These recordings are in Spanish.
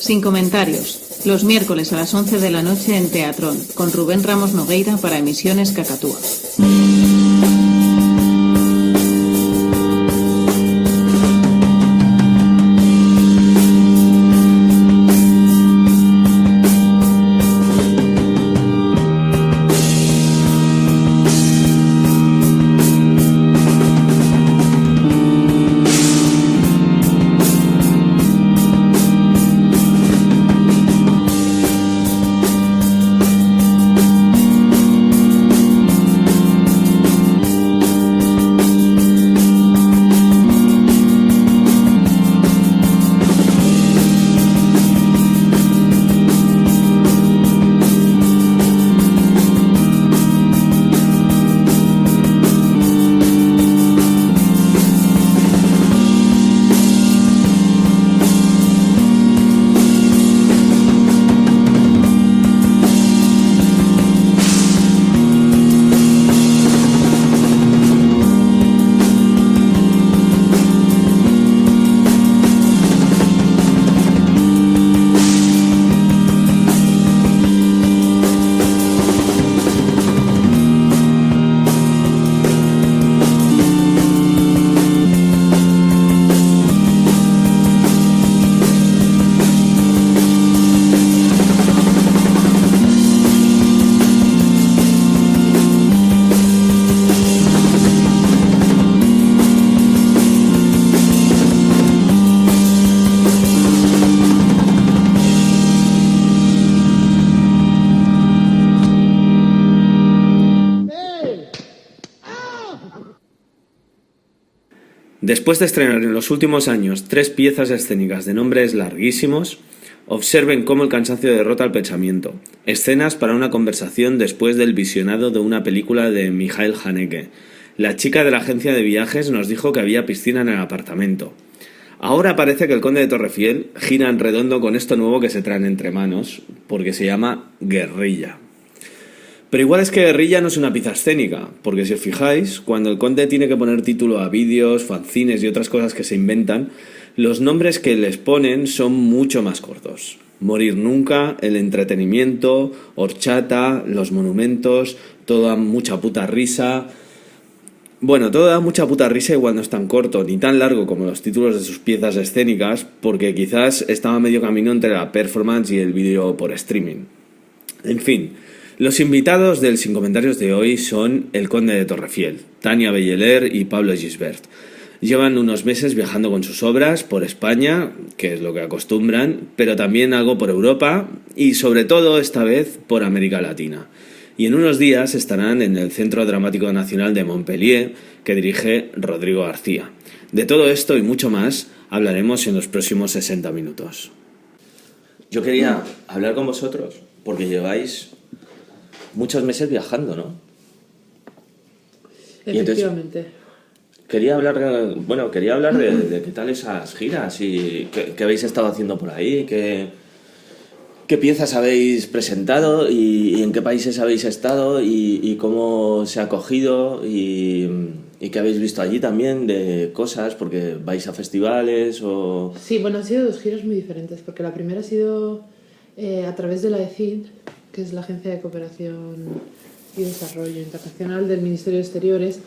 Sin comentarios, los miércoles a las 11 de la noche en Teatrón, con Rubén Ramos Nogueira para Emisiones Cacatúa. Después de estrenar en los últimos años 3 piezas escénicas de nombres larguísimos, observen cómo el cansancio derrota el pensamiento. Escenas para una conversación después del visionado de una película de Michael Haneke. La chica de la agencia de viajes nos dijo que había piscina en el apartamento. Ahora parece que el Conde de Torrefiel gira en redondo con esto nuevo que se traen entre manos, porque se llama Guerrilla. Pero igual es que Guerrilla no es una pieza escénica, porque si os fijáis, cuando el Conde tiene que poner título a vídeos, fanzines y otras cosas que se inventan, los nombres que les ponen son mucho más cortos. Morir nunca, el entretenimiento, horchata, los monumentos, todo da mucha puta risa. Bueno, todo da mucha puta risa, igual no es tan corto ni tan largo como los títulos de sus piezas escénicas, porque quizás estaba a medio camino entre la performance y el vídeo por streaming. En fin, los invitados del Sin Comentarios de hoy son el Conde de Torrefiel, Tania Belleler y Pablo Gisbert. Llevan unos meses viajando con sus obras por España, que es lo que acostumbran, pero también algo por Europa y sobre todo esta vez por América Latina. Y en unos días estarán en el Centro Dramático Nacional de Montpellier, que dirige Rodrigo García. De todo esto y mucho más hablaremos en los próximos 60 minutos. Yo quería hablar con vosotros, porque lleváis muchos meses viajando, ¿no? Efectivamente. Quería hablar de qué tal esas giras y qué habéis estado haciendo por ahí, qué piezas habéis presentado y en qué países habéis estado y cómo se ha acogido y qué habéis visto allí también de cosas, porque vais a festivales o... Sí, bueno, han sido 2 giras muy diferentes, porque la primera ha sido a través de la ECID, que es la Agencia de Cooperación y Desarrollo Internacional del Ministerio de Exteriores,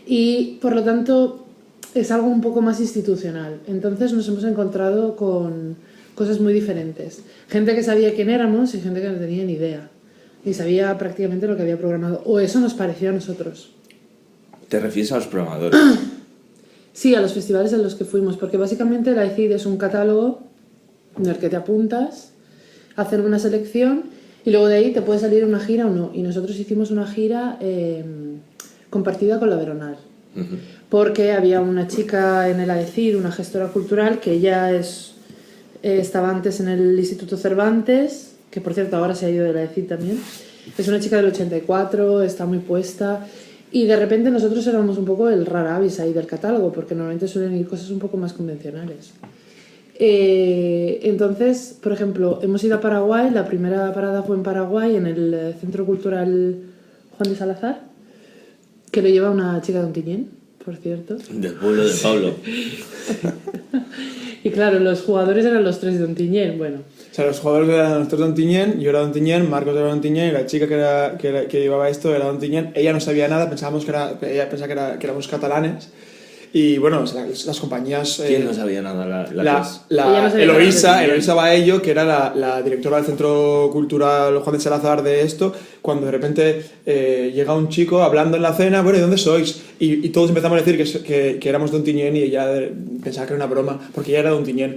y por lo tanto es algo un poco más institucional. Entonces nos hemos encontrado con cosas muy diferentes. Gente que sabía quién éramos y gente que no tenía ni idea. Y sabía prácticamente lo que había programado. O eso nos pareció a nosotros. ¿Te refieres a los programadores? Sí, a los festivales en los que fuimos, porque básicamente la ECID es un catálogo en el que te apuntas, hacen una selección y luego de ahí te puede salir una gira o no. Y nosotros hicimos una gira compartida con la Veronal. Uh-huh. Porque había una chica en el AECID, una gestora cultural, que ella estaba antes en el Instituto Cervantes, que por cierto ahora se ha ido del AECID también. Es una chica del 84, está muy puesta. Y de repente nosotros éramos un poco el rara avis ahí del catálogo, porque normalmente suelen ir cosas un poco más convencionales. Entonces, por ejemplo, hemos ido a Paraguay. La primera parada fue en Paraguay, en el Centro Cultural Juan de Salazar, que lo lleva una chica de Ontinyent, por cierto. Del pueblo de Pablo. Y claro, los jugadores eran los 3 de Ontinyent. Bueno, O sea, los jugadores eran nosotros de Ontinyent, yo era de Ontinyent, Marcos era de Ontinyent y la chica que llevaba esto era de Ontinyent. Ella no sabía nada, ella pensaba que éramos catalanes. Y bueno, las compañías... ¿Quién no sabía nada? Eloísa Baello, que era la directora del Centro Cultural Juan de Salazar de esto, cuando de repente llega un chico hablando en la cena, bueno, ¿y dónde sois? Y todos empezamos a decir que éramos de Ontinyent y ella pensaba que era una broma, porque ella era de Ontinyent.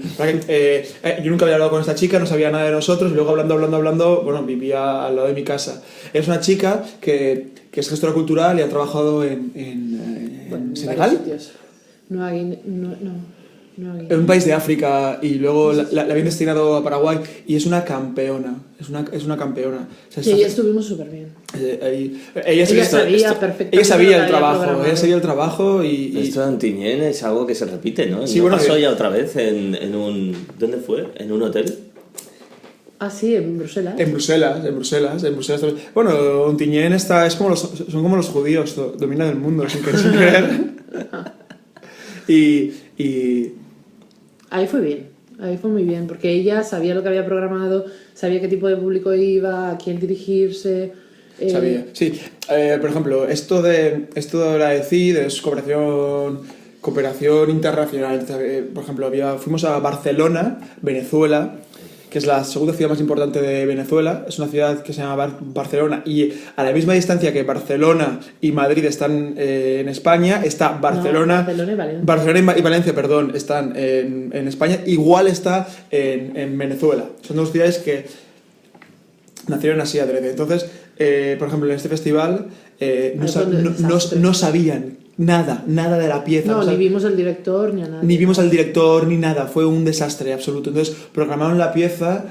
Yo nunca había hablado con esta chica, no sabía nada de nosotros, y luego hablando, bueno, vivía al lado de mi casa. Es una chica que es gestora cultural y ha trabajado en Senegal. No. En un país de África y luego la habían destinado a Paraguay y es una campeona. Es una campeona. O sea, sí, ella estuvimos súper bien. Ella sabía perfectamente. Ella sabía el trabajo y... Esto de Ontinyent es algo que se repite, ¿no? Sí, ¿No bueno, pasó ya otra vez en un... ¿Dónde fue? ¿En un hotel? Ah, sí, en Bruselas. En Bruselas también. Bueno, Ontinyent son como los judíos, dominan el mundo sin querer. Y ahí fue muy bien, porque ella sabía lo que había programado, sabía qué tipo de público iba, a quién dirigirse. Sabía, sí. Por ejemplo, esto de la ECID es cooperación internacional. Por ejemplo, fuimos a Barcelona, Venezuela, que es la segunda ciudad más importante de Venezuela. Es una ciudad que se llama Barcelona y a la misma distancia que Barcelona y Madrid están en España, está Barcelona y Valencia, perdón, están en España, igual está en Venezuela. Son dos ciudades que nacieron así adrede. Entonces, por ejemplo, en este festival no sabían nada de la pieza. No, ni vimos el director ni a nada. Ni vimos al director ni nada, fue un desastre absoluto. Entonces programaron la pieza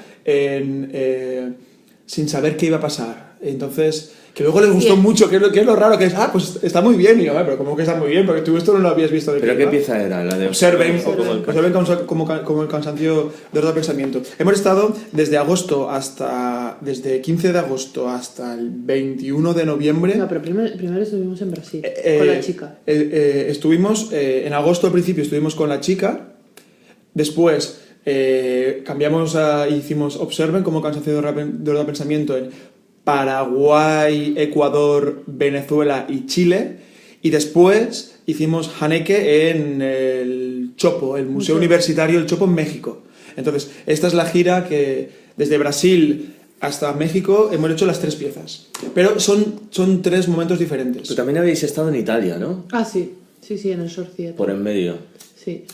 sin saber qué iba a pasar. Entonces, que luego les gustó mucho, que es lo raro, que es, pues está muy bien. Y yo, pero ¿cómo que está muy bien? Porque tú esto no lo habías visto. ¿Pero qué pieza era? La de Observen como el cansancio de otro pensamiento. Hemos estado desde 15 de agosto hasta el 21 de noviembre. No, pero primero estuvimos en Brasil, con la chica. Estuvimos, en agosto al principio estuvimos con la chica, después cambiamos hicimos Observen como cansancio de otro pensamiento en Paraguay, Ecuador, Venezuela y Chile, y después hicimos Haneke en el Chopo, el Museo Universitario del Chopo en México. Entonces, esta es la gira que desde Brasil hasta México hemos hecho las 3 piezas, pero son 3 momentos diferentes. Pero también habéis estado en Italia, ¿no? Ah, sí, en el Short Theatre. Por en medio. Sí.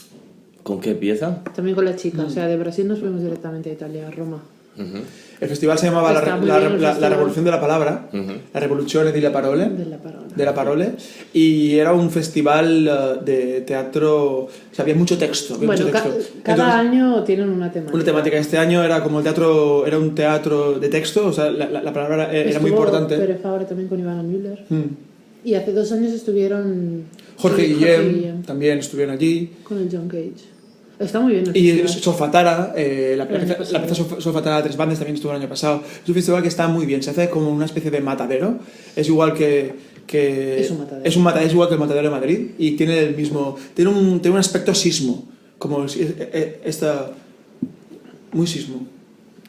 ¿Con qué pieza? También con la chica, o sea, de Brasil nos fuimos directamente a Italia, a Roma. Uh-huh. El festival se llamaba la Revolución de la Palabra, la Revoluzione della Parole, de la Parole, y era un festival de teatro, o sea, había mucho texto. Cada año tienen una temática. Una temática. Este año era como era un teatro de texto, o sea, la palabra era muy importante. Pere Fabra también con Ivana Müller. Y hace 2 años estuvieron... Jorge Guillem también estuvieron allí. Con el John Cage. Está muy bien. Y Solfatara, la pieza Solfatara de 3 bandas también estuvo el año pasado. Es un festival que está muy bien, se hace como una especie de matadero. Es igual que es un matadero. Es igual que el matadero de Madrid y tiene el mismo... Tiene un aspecto sismo, como muy sismo.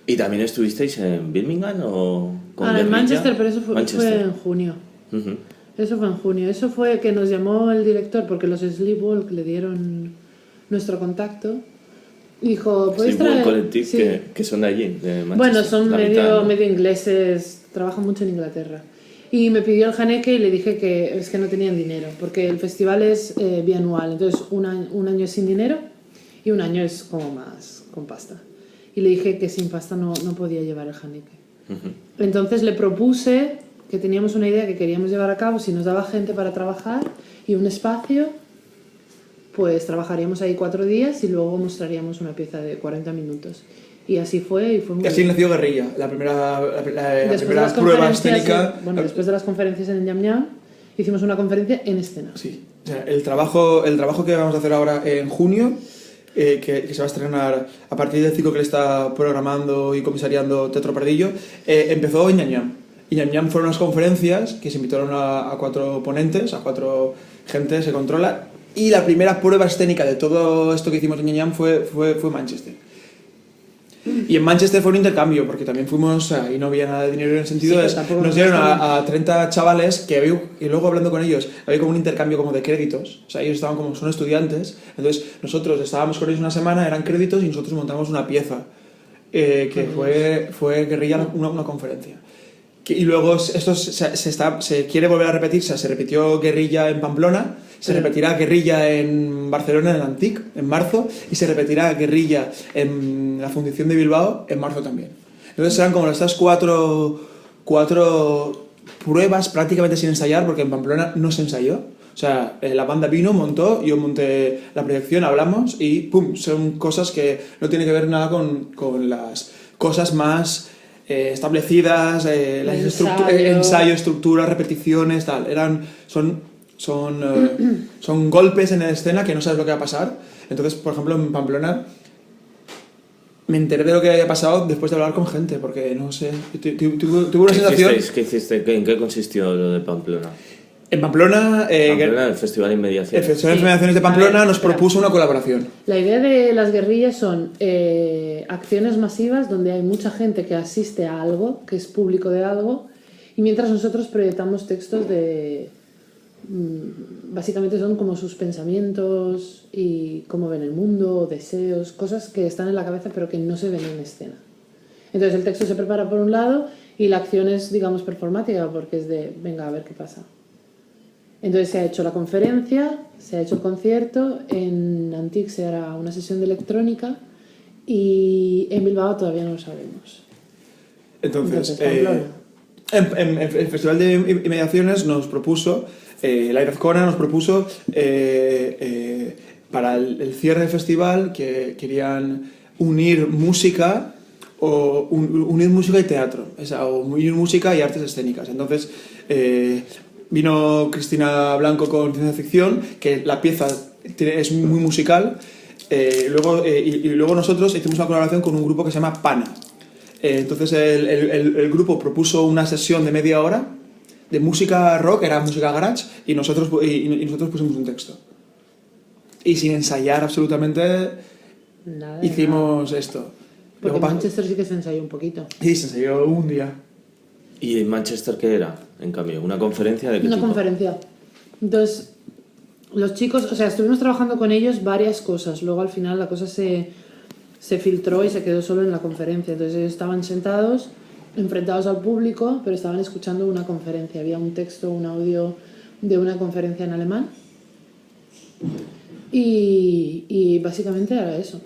¿Y también estuvisteis en Birmingham o en Manchester, pero eso fue en junio. Uh-huh. Eso fue en junio. Eso fue que nos llamó el director porque los Sleepwalk le dieron nuestro contacto y dijo, ¿podéis traer? Collective, sí. que son de allí, de Manchester. Bueno, son medio ingleses, trabajan mucho en Inglaterra. Y me pidió el Haneke y le dije que es que no tenían dinero, porque el festival es bianual, entonces un año es sin dinero y un año es como más con pasta. Y le dije que sin pasta no podía llevar el Haneke. Uh-huh. Entonces le propuse que teníamos una idea que queríamos llevar a cabo, si nos daba gente para trabajar y un espacio, pues trabajaríamos ahí 4 días y luego mostraríamos una pieza de 40 minutos. Y así fue, y fue muy... Y así nació Guerrilla, la primera prueba escénica. Después de las conferencias en Ñam Ñam, hicimos una conferencia en escena. Sí, o sea, el trabajo que vamos a hacer ahora en junio, que se va a estrenar a partir del ciclo que le está programando y comisariando Teatro Pardillo, empezó en Ñam Ñam. Y Ñam Ñam fueron unas conferencias que se invitaron a 4 ponentes, a 4 gente, se controla. Y la primera prueba escénica de todo esto que hicimos en Ñam Ñam fue Manchester. Y en Manchester fue un intercambio, porque también fuimos, y no había nada de dinero en el sentido Sí, de... pero tampoco Nos dieron a 30 chavales que había, y luego hablando con ellos, había como un intercambio como de créditos. O sea, ellos estaban como, son estudiantes, entonces nosotros estábamos con ellos una semana, eran créditos y nosotros montamos una pieza, que fue Guerrilla, una conferencia. Y luego esto se quiere volver a repetir, o sea, se repitió Guerrilla en Pamplona, se repetirá Guerrilla en Barcelona, en el Antic, en marzo, y se repetirá Guerrilla en la Fundición de Bilbao en marzo también. Entonces serán como estas cuatro pruebas prácticamente sin ensayar, porque en Pamplona no se ensayó. O sea, la banda vino, montó, yo monté la proyección, hablamos y ¡pum! Son cosas que no tienen que ver nada con las cosas más establecidas, ensayo, estructura, repeticiones, tal. Son golpes en la escena que no sabes lo que va a pasar. Entonces, por ejemplo, en Pamplona me enteré de lo que había pasado después de hablar con gente, porque no sé, tuve una sensación... ¿Qué hiciste? ¿En qué consistió lo de Pamplona? En Pamplona, El Festival de Inmediaciones. el Festival de Inmediaciones de Pamplona nos propuso una colaboración. La idea de las guerrillas son acciones masivas donde hay mucha gente que asiste a algo, que es público de algo, y mientras nosotros proyectamos textos de... básicamente son como sus pensamientos y cómo ven el mundo, deseos, cosas que están en la cabeza pero que no se ven en escena. Entonces el texto se prepara por un lado y la acción es, digamos, performática, porque es de, venga, a ver qué pasa. Entonces se ha hecho la conferencia, se ha hecho el concierto, en Antic se hará una sesión de electrónica y en Bilbao todavía no lo sabemos. Entonces Pamplona. en el Festival de Inmediaciones nos propuso, la Azcona nos propuso para el cierre del festival que querían unir música unir música y teatro, o unir música y artes escénicas. Entonces vino Cristina Blanco con ciencia ficción, que la pieza es muy musical. Luego nosotros hicimos una colaboración con un grupo que se llama Pana. Entonces el grupo propuso una sesión de media hora de música rock, era música garage, y nosotros pusimos un texto. Y sin ensayar absolutamente Nada, hicimos esto. Porque Luego, en Manchester sí que se ensayó un poquito. Sí, se ensayó un día. ¿Y en Manchester qué era, en cambio? ¿Una conferencia de qué Una tipo? conferencia. Entonces, los chicos, o sea, estuvimos trabajando con ellos varias cosas. Luego al final la cosa se filtró y se quedó solo en la conferencia. Entonces ellos estaban sentados, enfrentados al público, pero estaban escuchando una conferencia. Había un texto, un audio de una conferencia en alemán. Y básicamente era eso.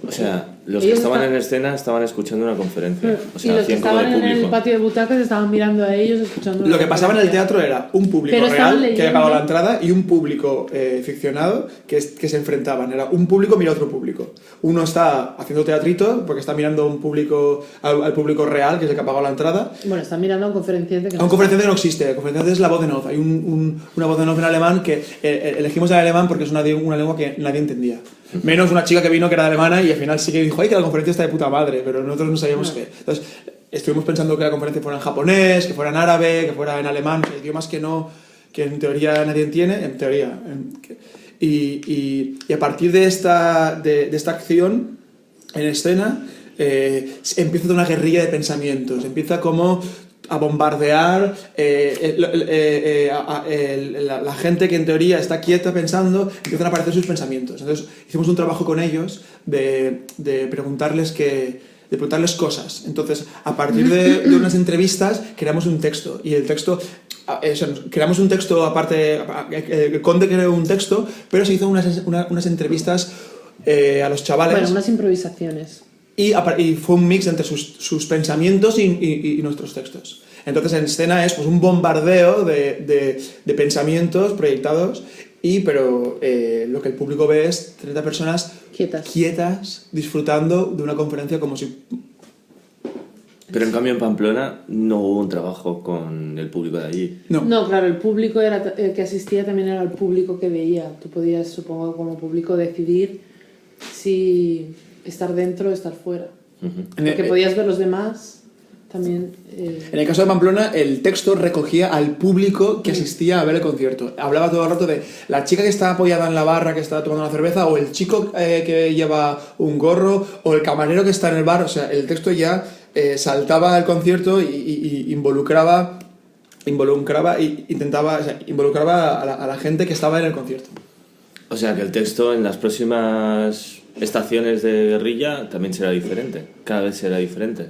O sea, los Ellos que estaban estaban- en escena estaban escuchando una conferencia. O Y sea, los que hacían como estaban de en el público. patio de butacas estaban mirando a ellos, escuchando Lo la que pasaba en el conferencia. teatro era un público Pero estaban real que había leyendo. pagado la entrada y un público ficcionado que se enfrentaban. Era un público mira a otro público. Uno está haciendo teatrito porque está mirando a un público, al público real, que es el que ha pagado la entrada. Bueno, están mirando a un conferenciante que A un conferenciante que no existe. El conferenciante es la voz en off. Hay una voz en off en alemán que elegimos el alemán porque es una lengua que nadie entendía. Menos una chica que vino que era alemana y al final sí que dijo, ay, que la conferencia está de puta madre, pero nosotros no sabíamos qué. Entonces, estuvimos pensando que la conferencia fuera en japonés, que fuera en árabe, que fuera en alemán, que idiomas que en teoría nadie entiende, en teoría. Y a partir de esta acción en escena, empieza una guerrilla de pensamientos, empieza como a bombardear la gente que en teoría está quieta pensando, empiezan a aparecer sus pensamientos. Entonces hicimos un trabajo con ellos de preguntarles cosas. Entonces a partir de unas entrevistas creamos un texto y el texto creamos un texto aparte, el Conde creó un texto, pero se hizo unas entrevistas a los chavales. Bueno, unas improvisaciones. Y fue un mix entre sus pensamientos y nuestros textos. Entonces en escena es pues un bombardeo de pensamientos proyectados, pero lo que el público ve es 30 personas quietas disfrutando de una conferencia como si... Pero en cambio en Pamplona no hubo un trabajo con el público de allí. No, claro, el público que asistía también era el público que veía. Tú podías, supongo, como público decidir si estar dentro o estar fuera. Porque podías ver los demás también... En el caso de Pamplona, el texto recogía al público que asistía a ver el concierto. Hablaba todo el rato de la chica que está apoyada en la barra, que está tomando una cerveza, o el chico que lleva un gorro, o el camarero que está en el bar. O sea, el texto ya saltaba al concierto y involucraba a la gente que estaba en el concierto. O sea que el texto en las próximas estaciones de Guerrilla también será diferente. Cada vez será diferente.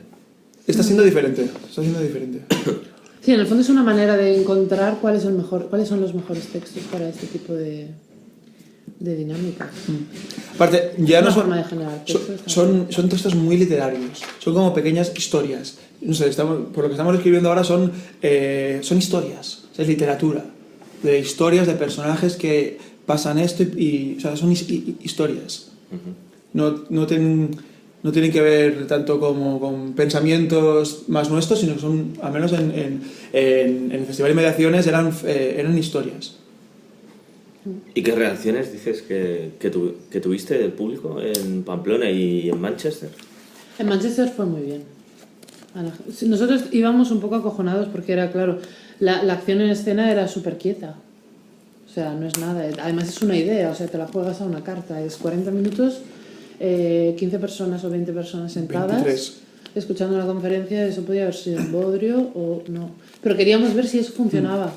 Está siendo diferente. Sí, en el fondo es una manera de encontrar cuáles son los mejores textos para este tipo de dinámicas. Aparte, ya Una no forma de generar textos. son textos muy literarios. Son como pequeñas historias. No sé, por lo que estamos escribiendo ahora son historias. O sea, es literatura. De historias de personajes que pasan esto o sea, son historias. No tienen que ver tanto como con pensamientos más nuestros, sino que son, al menos en el Festival de Mediaciones, eran historias. ¿Y qué reacciones dices que tuviste del público en Pamplona y en Manchester? En Manchester fue muy bien. Nosotros íbamos un poco acojonados porque era, claro, la acción en escena era súper quieta. O sea, no es nada. Además es una idea, o sea, te la juegas a una carta. Es 40 minutos, 15 personas o 20 personas sentadas 23. escuchando la conferencia. Eso podía haber sido en Bodrio o no. Pero queríamos ver si eso funcionaba.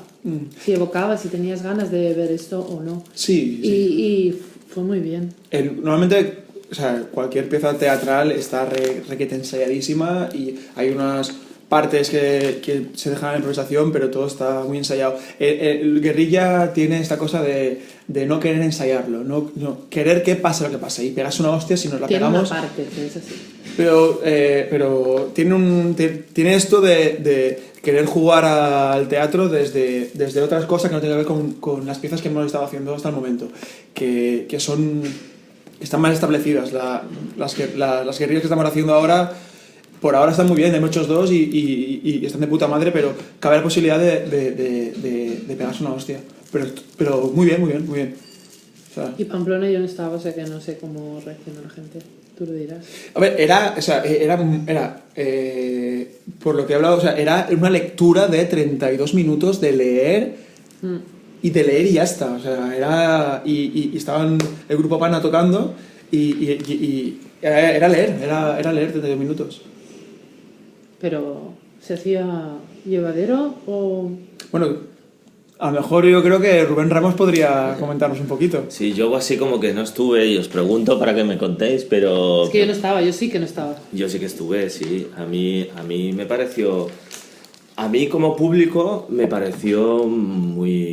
Si evocaba, si tenías ganas de ver esto o no. Sí. Y fue muy bien. Normalmente, o sea, cualquier pieza teatral está requete ensayadísima y hay unas partes que se dejan en improvisación, pero todo está muy ensayado. El Guerrilla tiene esta cosa de no querer ensayarlo, no querer que pase lo que pase y pegas una hostia si nos la Tiene pegamos. una parte que es así. Pero tiene esto de querer jugar al teatro desde otras cosas que no tienen que ver con las piezas que hemos estado haciendo hasta el momento, que están más establecidas. Las guerrillas que estamos haciendo ahora, por ahora están muy bien, hay muchos dos y están de puta madre, pero cabe la posibilidad de pegarse una hostia. Pero muy bien. O sea, Y Pamplona yo no estaba, o sea que no sé cómo reacciona la gente. Tú lo dirás. a ver, era por lo que he hablado, o sea, era una lectura de 32 minutos de leer y ya está. O sea, y estaban el grupo Pana tocando y era leer 32 minutos. Pero, ¿se hacía llevadero o...? Bueno, a lo mejor yo creo que Rubén Ramos podría comentarnos un poquito. Sí, yo así como que no estuve y os pregunto para que me contéis, pero... Es que yo no estaba, yo sí que no estaba. Yo sí que estuve, sí. A mí me pareció... A mí como público me pareció muy...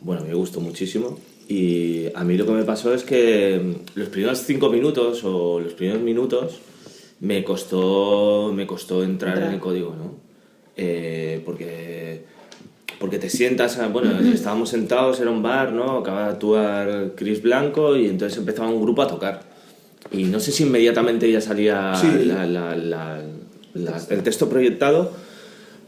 Bueno, me gustó muchísimo. Y a mí lo que me pasó es que los primeros 5 minutos o los primeros minutos me costó entrar en el código, ¿no? Porque te sientas, bueno, estábamos sentados, era un bar, ¿no? Acaba de actuar Chris Blanco y entonces empezaba un grupo a tocar. Y no sé si inmediatamente ya salía Sí. el texto proyectado,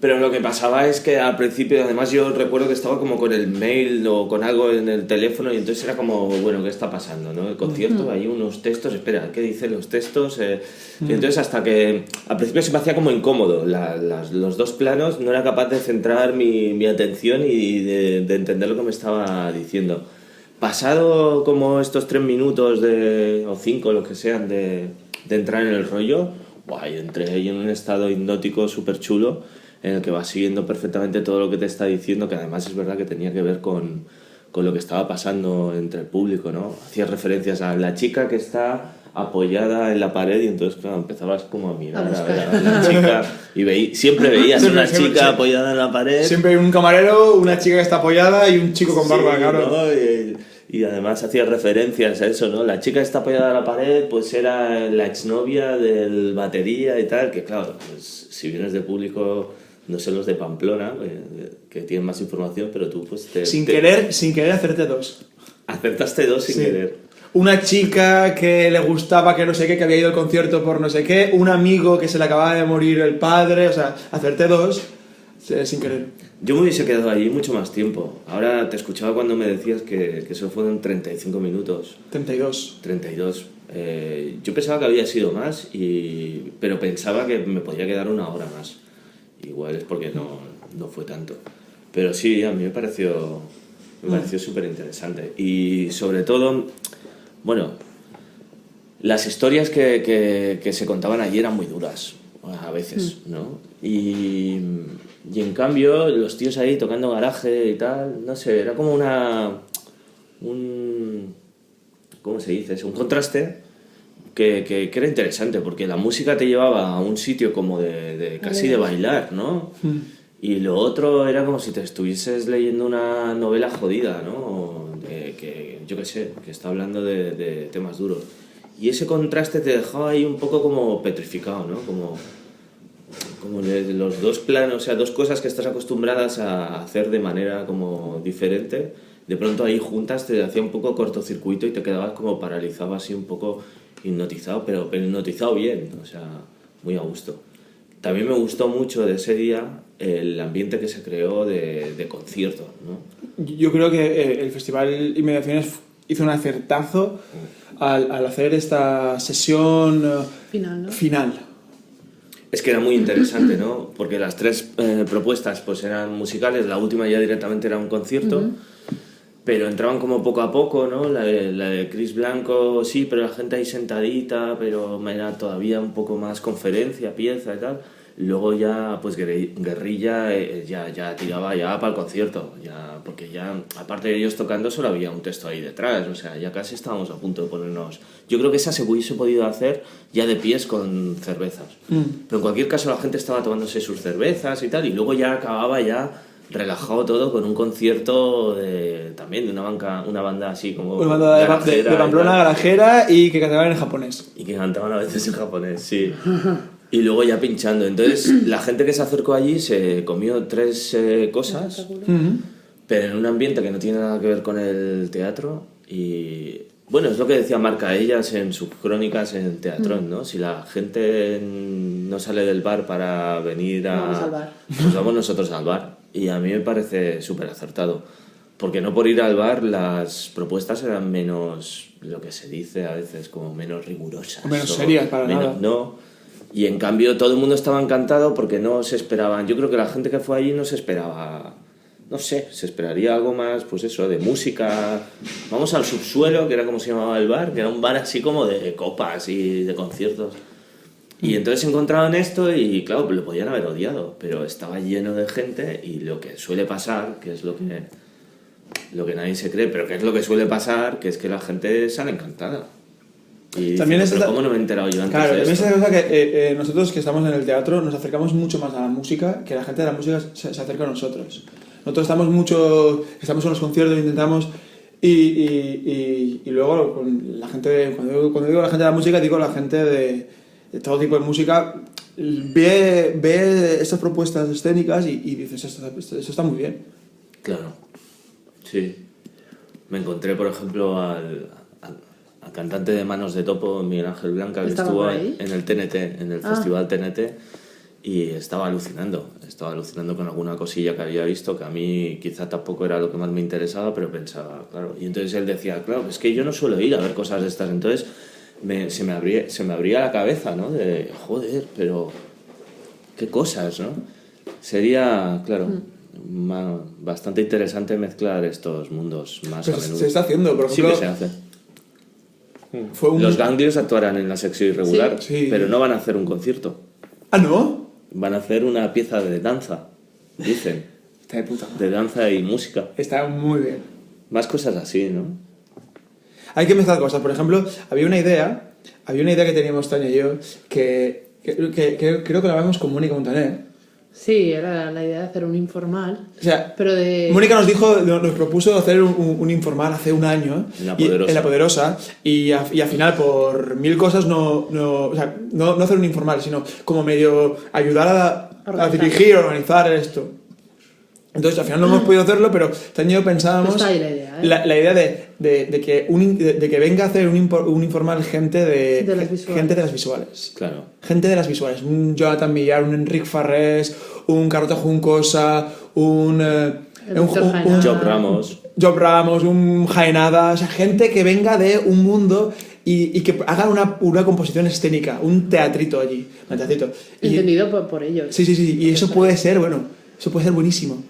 pero lo que pasaba es que al principio, además yo recuerdo que estaba como con el mail o con algo en el teléfono y entonces era como, bueno, ¿qué está pasando, no? El concierto, hay unos textos, espera, ¿qué dicen los textos? Y entonces hasta que al principio se me hacía como incómodo, los dos planos, no era capaz de centrar mi atención y de entender lo que me estaba diciendo. Pasado como estos 3 minutos o 5, lo que sean, de entrar en el rollo, yo entré ahí en un estado hipnótico súper chulo, en el que vas siguiendo perfectamente todo lo que te está diciendo, que además es verdad que tenía que ver con lo que estaba pasando entre el público, ¿no? Hacías referencias a la chica que está apoyada en la pared y entonces, claro, empezabas como a mirar a ver a la chica y siempre veías una chica apoyada en la pared. Siempre hay un camarero, una chica que está apoyada y un chico con barba, Sí, claro. ¿no? Y además hacía referencias a eso, ¿no? La chica que está apoyada a la pared, pues era la exnovia del batería y tal, que claro, pues si vienes de público, no sé los de Pamplona, que tienen más información, pero tú pues Sin querer hacerte dos. acertaste dos sin Sí. querer. Una chica que le gustaba que no sé qué, que había ido al concierto por no sé qué, un amigo que se le acababa de morir el padre, o sea, hacerte dos sin querer. Yo me hubiese quedado allí mucho más tiempo. Ahora te escuchaba cuando me decías que solo fueron 35 minutos. 32. 32. Yo pensaba que había sido más, pero pensaba que me podía quedar 1 hora más. Igual es porque no fue tanto. Pero sí, a mí me pareció súper interesante. Y sobre todo, bueno, las historias que se contaban allí eran muy duras, a veces, ¿no? Y en cambio, los tíos ahí tocando garaje y tal, no sé, era como ¿cómo se dice? Un contraste que era interesante, porque la música te llevaba a un sitio como casi de bailar, ¿no? Y lo otro era como si te estuvieses leyendo una novela jodida, ¿no? Yo qué sé, que está hablando de temas duros. Y ese contraste te dejaba ahí un poco como petrificado, ¿no? Como de los dos planos, o sea, dos cosas que estás acostumbradas a hacer de manera como diferente, de pronto ahí juntas te hacía un poco cortocircuito y te quedabas como paralizado, así un poco hipnotizado, pero hipnotizado bien, o sea, muy a gusto. También me gustó mucho de ese día el ambiente que se creó de concierto, ¿no? Yo creo que el Festival Inmediaciones hizo un acertazo al hacer esta sesión final. Es que era muy interesante, ¿no? Porque las tres propuestas pues eran musicales, la última ya directamente era un concierto, pero entraban como poco a poco, ¿no? La de Chris Blanco, sí, pero la gente ahí sentadita, pero era todavía un poco más conferencia, pieza y tal. Luego ya, pues Guerrilla ya tiraba ya para el concierto, ya, porque ya, aparte de ellos tocando, solo había un texto ahí detrás, o sea, ya casi estábamos a punto de ponernos... Yo creo que esa se hubiese podido hacer ya de pies con cervezas. Pero en cualquier caso la gente estaba tomándose sus cervezas y tal, y luego ya acababa ya relajado todo con un concierto también de una banda así como... Una banda de Pamplona, garajera, y que cantaban en japonés. Y que cantaban a veces en japonés, sí. Y luego ya pinchando. Entonces, la gente que se acercó allí se comió 3 cosas, pero en un ambiente que no tiene nada que ver con el teatro. Y bueno, es lo que decía Marca Ellas en sus crónicas en Teatrón, ¿no? Si la gente no sale del bar para venir Vamos al bar. pues vamos nosotros al bar. Y a mí me parece súper acertado. Porque no por ir al bar las propuestas eran menos, lo que se dice a veces, como menos rigurosas. O menos serias, para nada. No. Y en cambio todo el mundo estaba encantado porque no se esperaban. Yo creo que la gente que fue allí no se esperaba, no sé, se esperaría algo más, pues eso, de música. Vamos al Subsuelo, que era como se llamaba el bar, que era un bar así como de copas y de conciertos. Y entonces se encontraban esto y claro, lo podían haber odiado, pero estaba lleno de gente y lo que suele pasar, que es lo que nadie se cree, pero que es lo que suele pasar, que es que la gente sale encantada. Y también dice, ¿cómo no me he enterado yo antes claro, de esto? También es cosa que nosotros que estamos en el teatro nos acercamos mucho más a la música, que la gente de la música se acerca a nosotros. Nosotros estamos en los conciertos, intentamos y luego con la gente, cuando digo la gente de la música, digo la gente de todo tipo de música, ve estas propuestas escénicas y dices, esto está muy bien. Claro, sí. Me encontré, por ejemplo, al cantante de Manos de Topo, Miguel Ángel Blanca, que estuvo en el TNT, en el Festival TNT, y estaba alucinando con alguna cosilla que había visto, que a mí quizá tampoco era lo que más me interesaba, pero pensaba, claro. Y entonces él decía, claro, es que yo no suelo ir a ver cosas de estas, entonces se me abría la cabeza, ¿no? De, joder, pero qué cosas, ¿no? Sería, claro... bastante interesante mezclar estos mundos más Pues a menudo. se está haciendo, por ejemplo. Sí que se hace. Los Ganglios actuarán en la sección irregular, Sí. pero no van a hacer un concierto. ¿Ah, no? Van a hacer una pieza de danza, dicen. Está de puta madre. De danza y música. Está muy bien. Más cosas así, ¿no? Hay que mezclar cosas. Por ejemplo, había una idea que teníamos Tania y yo, que creo que la habíamos con Mónica Montaner. Sí, era la idea de hacer un informal. O sea, pero Mónica nos propuso hacer un informal hace un año en La Poderosa y al final por 1000 cosas no hacer un informal, sino como medio ayudar a dirigir, organizar esto. Entonces al final no hemos podido hacerlo, pero Tania y yo pensábamos está ahí la idea, la idea de que venga a hacer un informal gente de las visuales. Claro. Gente de las visuales, un Jonathan Millar, un Enric Farrés, un Carlota Juncosa, un Job Ramos, un Jaenada, o sea, gente que venga de un mundo y que hagan una composición escénica, un teatrito allí. Un teatrito. Entendido por ellos. Sí, y eso puede ser, bueno, eso puede ser buenísimo.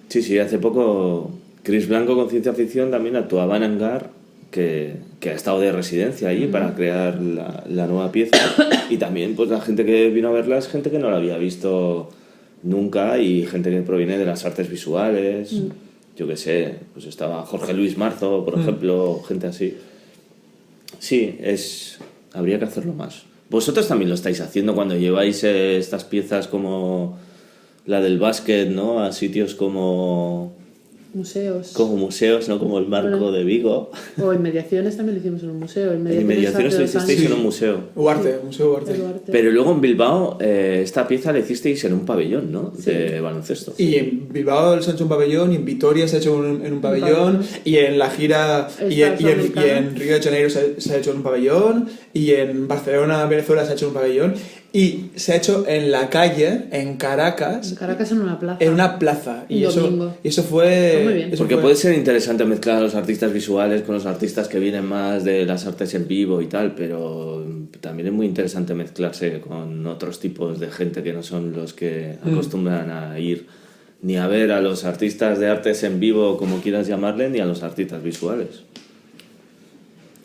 Sí, hace poco Chris Blanco con Ciencia Ficción también actuaba en Hangar, que ha estado de residencia allí para crear la nueva pieza. Y también pues la gente que vino a verla es gente que no la había visto nunca y gente que proviene de las artes visuales. Yo qué sé, pues estaba Jorge Luis Marzo, por ejemplo, gente así. Sí, habría que hacerlo más. Vosotros también lo estáis haciendo cuando lleváis estas piezas como la del básquet, ¿no? A sitios como museos, ¿no? Como el Marco de Vigo. O en Mediaciones también lo hicimos en un museo. En Mediaciones lo hicisteis en un museo. Museo Ugarte. Pero luego en Bilbao esta pieza la hicisteis en un pabellón, ¿no? Sí. De baloncesto. Y en Bilbao se ha hecho un pabellón, y en Vitoria se ha hecho en un pabellón, y en la gira y en Río de Janeiro se ha hecho en un pabellón, y en Barcelona, Venezuela se ha hecho en un pabellón, y se ha hecho en la calle, en Caracas. En Caracas en una plaza. En una plaza. Y eso fue... Muy bien. Porque puede ser interesante mezclar a los artistas visuales con los artistas que vienen más de las artes en vivo y tal, pero también es muy interesante mezclarse con otros tipos de gente que no son los que acostumbran a ir ni a ver a los artistas de artes en vivo, como quieras llamarle, ni a los artistas visuales.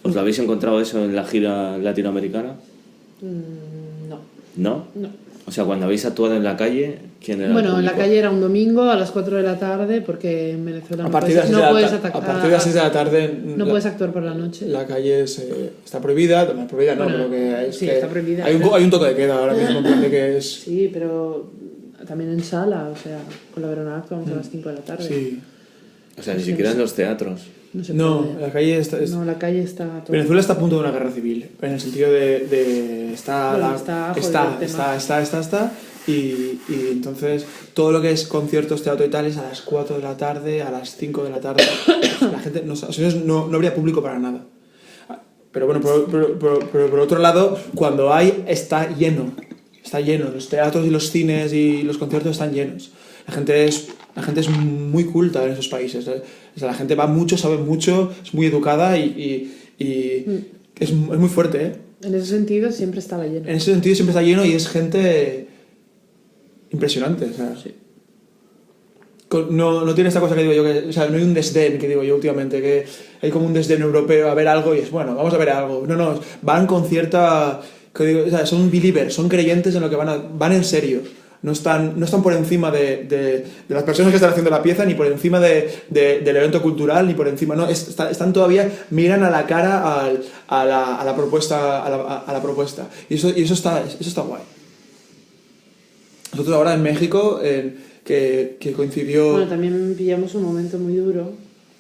¿Os lo habéis encontrado eso en la gira latinoamericana? ¿No? No. O sea, cuando habéis actuado en la calle, ¿quién era el Bueno, en público? la calle era un domingo a las 4 de la tarde, porque en Venezuela A partir de las 6 de la tarde no puedes actuar por la noche. La calle está prohibida, no, pero que es sí, que está prohibida. hay un toque de queda ahora mismo, en plan de que es... Sí, pero también en sala, o sea, con la Verona actuamos a las 5 de la tarde. Sí. O sea, ni siquiera en los teatros. No, la calle está... No, la calle está... Todo. Venezuela está a punto de una guerra civil, en el sentido de está y entonces todo lo que es conciertos, teatro y tal es a las 4 de la tarde, a las 5 de la tarde. La gente no habría público para nada. Pero bueno, por otro lado, cuando está lleno. Los teatros y los cines y los conciertos están llenos. La gente es muy culta en esos países. O sea, la gente va mucho, sabe mucho, es muy educada y es muy fuerte, ¿eh? En ese sentido siempre estaba lleno. En ese sentido siempre está lleno y es gente impresionante. O sea, sí. No tiene esta cosa que digo yo, o sea, no hay un desdén que digo yo últimamente, que hay como un desdén europeo a ver algo y es bueno, vamos a ver algo. No, van con cierta... Que digo, o sea, son believers, son creyentes en lo que van en serio. No están por encima de las personas que están haciendo la pieza, ni por encima del evento cultural, ni por encima, no, están todavía, miran a la cara a la propuesta. Y eso está guay. Nosotros ahora en México, que coincidió... Bueno, también pillamos un momento muy duro.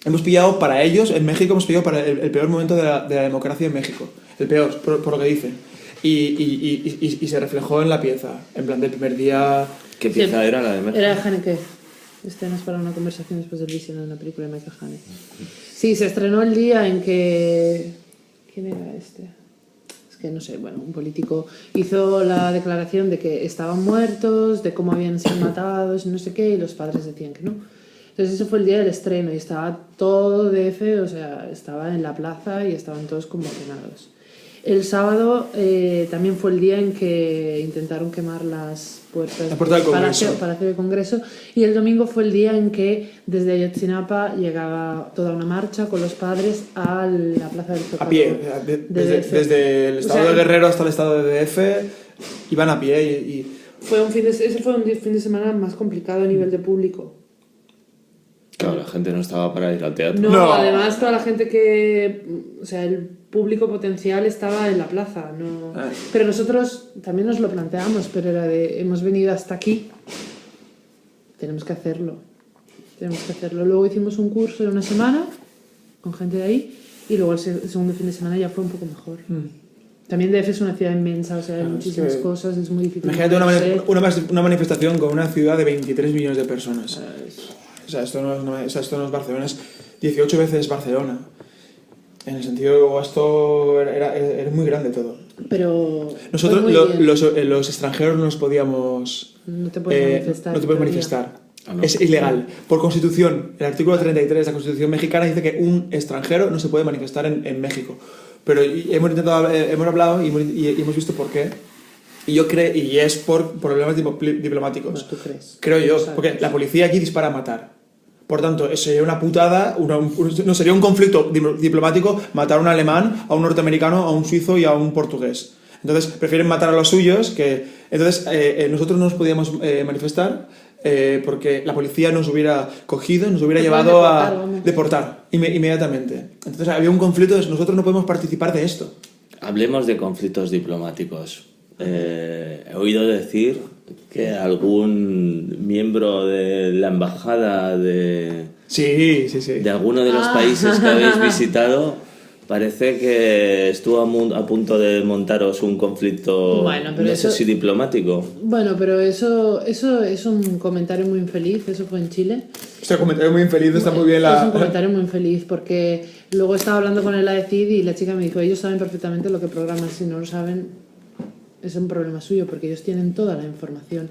Hemos pillado para ellos, en México hemos pillado para el peor momento de la democracia en México. El peor, por lo que dicen. Y se reflejó en la pieza, en plan del primer día. ¿Qué pieza era la de México? Era Haneke. Escenas para una conversación después del visionado de una película de Michael Haneke. Sí, se estrenó el día en que... ¿Quién era este? Es que no sé, bueno, un político hizo la declaración de que estaban muertos, de cómo habían sido matados, no sé qué, y los padres decían que no. Entonces ese fue el día del estreno y estaba todo DF, o sea, estaba en la plaza y estaban todos conmocionados. El sábado también fue el día en que intentaron quemar las puertas del Palacio del Congreso, y el domingo fue el día en que desde Ayotzinapa llegaba toda una marcha con los padres a la plaza del Zócalo. A pie, desde el estado de Guerrero hasta el estado de DF, iban a pie y... Ese fue un fin de semana más complicado a nivel de público. Claro, la gente no estaba para ir al teatro. No, además toda la gente o sea, el público potencial estaba en la plaza, no. Pero nosotros también nos lo planteamos, pero era hemos venido hasta aquí, tenemos que hacerlo. Luego hicimos un curso de una semana con gente de ahí y luego el segundo fin de semana ya fue un poco mejor. También DF es una ciudad inmensa, o sea, hay muchísimas cosas, es muy difícil. Imagínate una manifestación con una ciudad de 23 millones de personas. O sea, esto no es Barcelona, es 18 veces Barcelona. En el sentido, esto era muy grande todo. Pero nosotros, los extranjeros, no nos podíamos... No te puedes manifestar. Es ilegal. Por Constitución, el artículo 33 de la Constitución mexicana dice que un extranjero no se puede manifestar en México. pero hemos hablado y hemos visto por qué. Y es por problemas diplomáticos. Bueno, ¿tú crees? Creo yo, ¿Sabes? porque la policía aquí dispara a matar. Por tanto, sería una putada, no sería un conflicto diplomático matar a un alemán, a un norteamericano, a un suizo y a un portugués. Entonces, prefieren matar a los suyos que... Entonces, nosotros no nos podíamos manifestar porque la policía nos hubiera cogido, nos hubiera llevado a deportar inmediatamente. Entonces, había un conflicto, nosotros no podemos participar de esto. Hablemos de conflictos diplomáticos. He oído decir que algún miembro de la embajada de alguno de los países que habéis visitado parece que estuvo a punto de montaros un conflicto, no sé si diplomático. Bueno, pero eso es un comentario muy infeliz, eso fue en Chile. Este comentario muy infeliz está muy bien. Es un comentario muy infeliz porque luego estaba hablando con el AECID y la chica me dijo, ellos saben perfectamente lo que programan, si no lo saben es un problema suyo porque ellos tienen toda la información.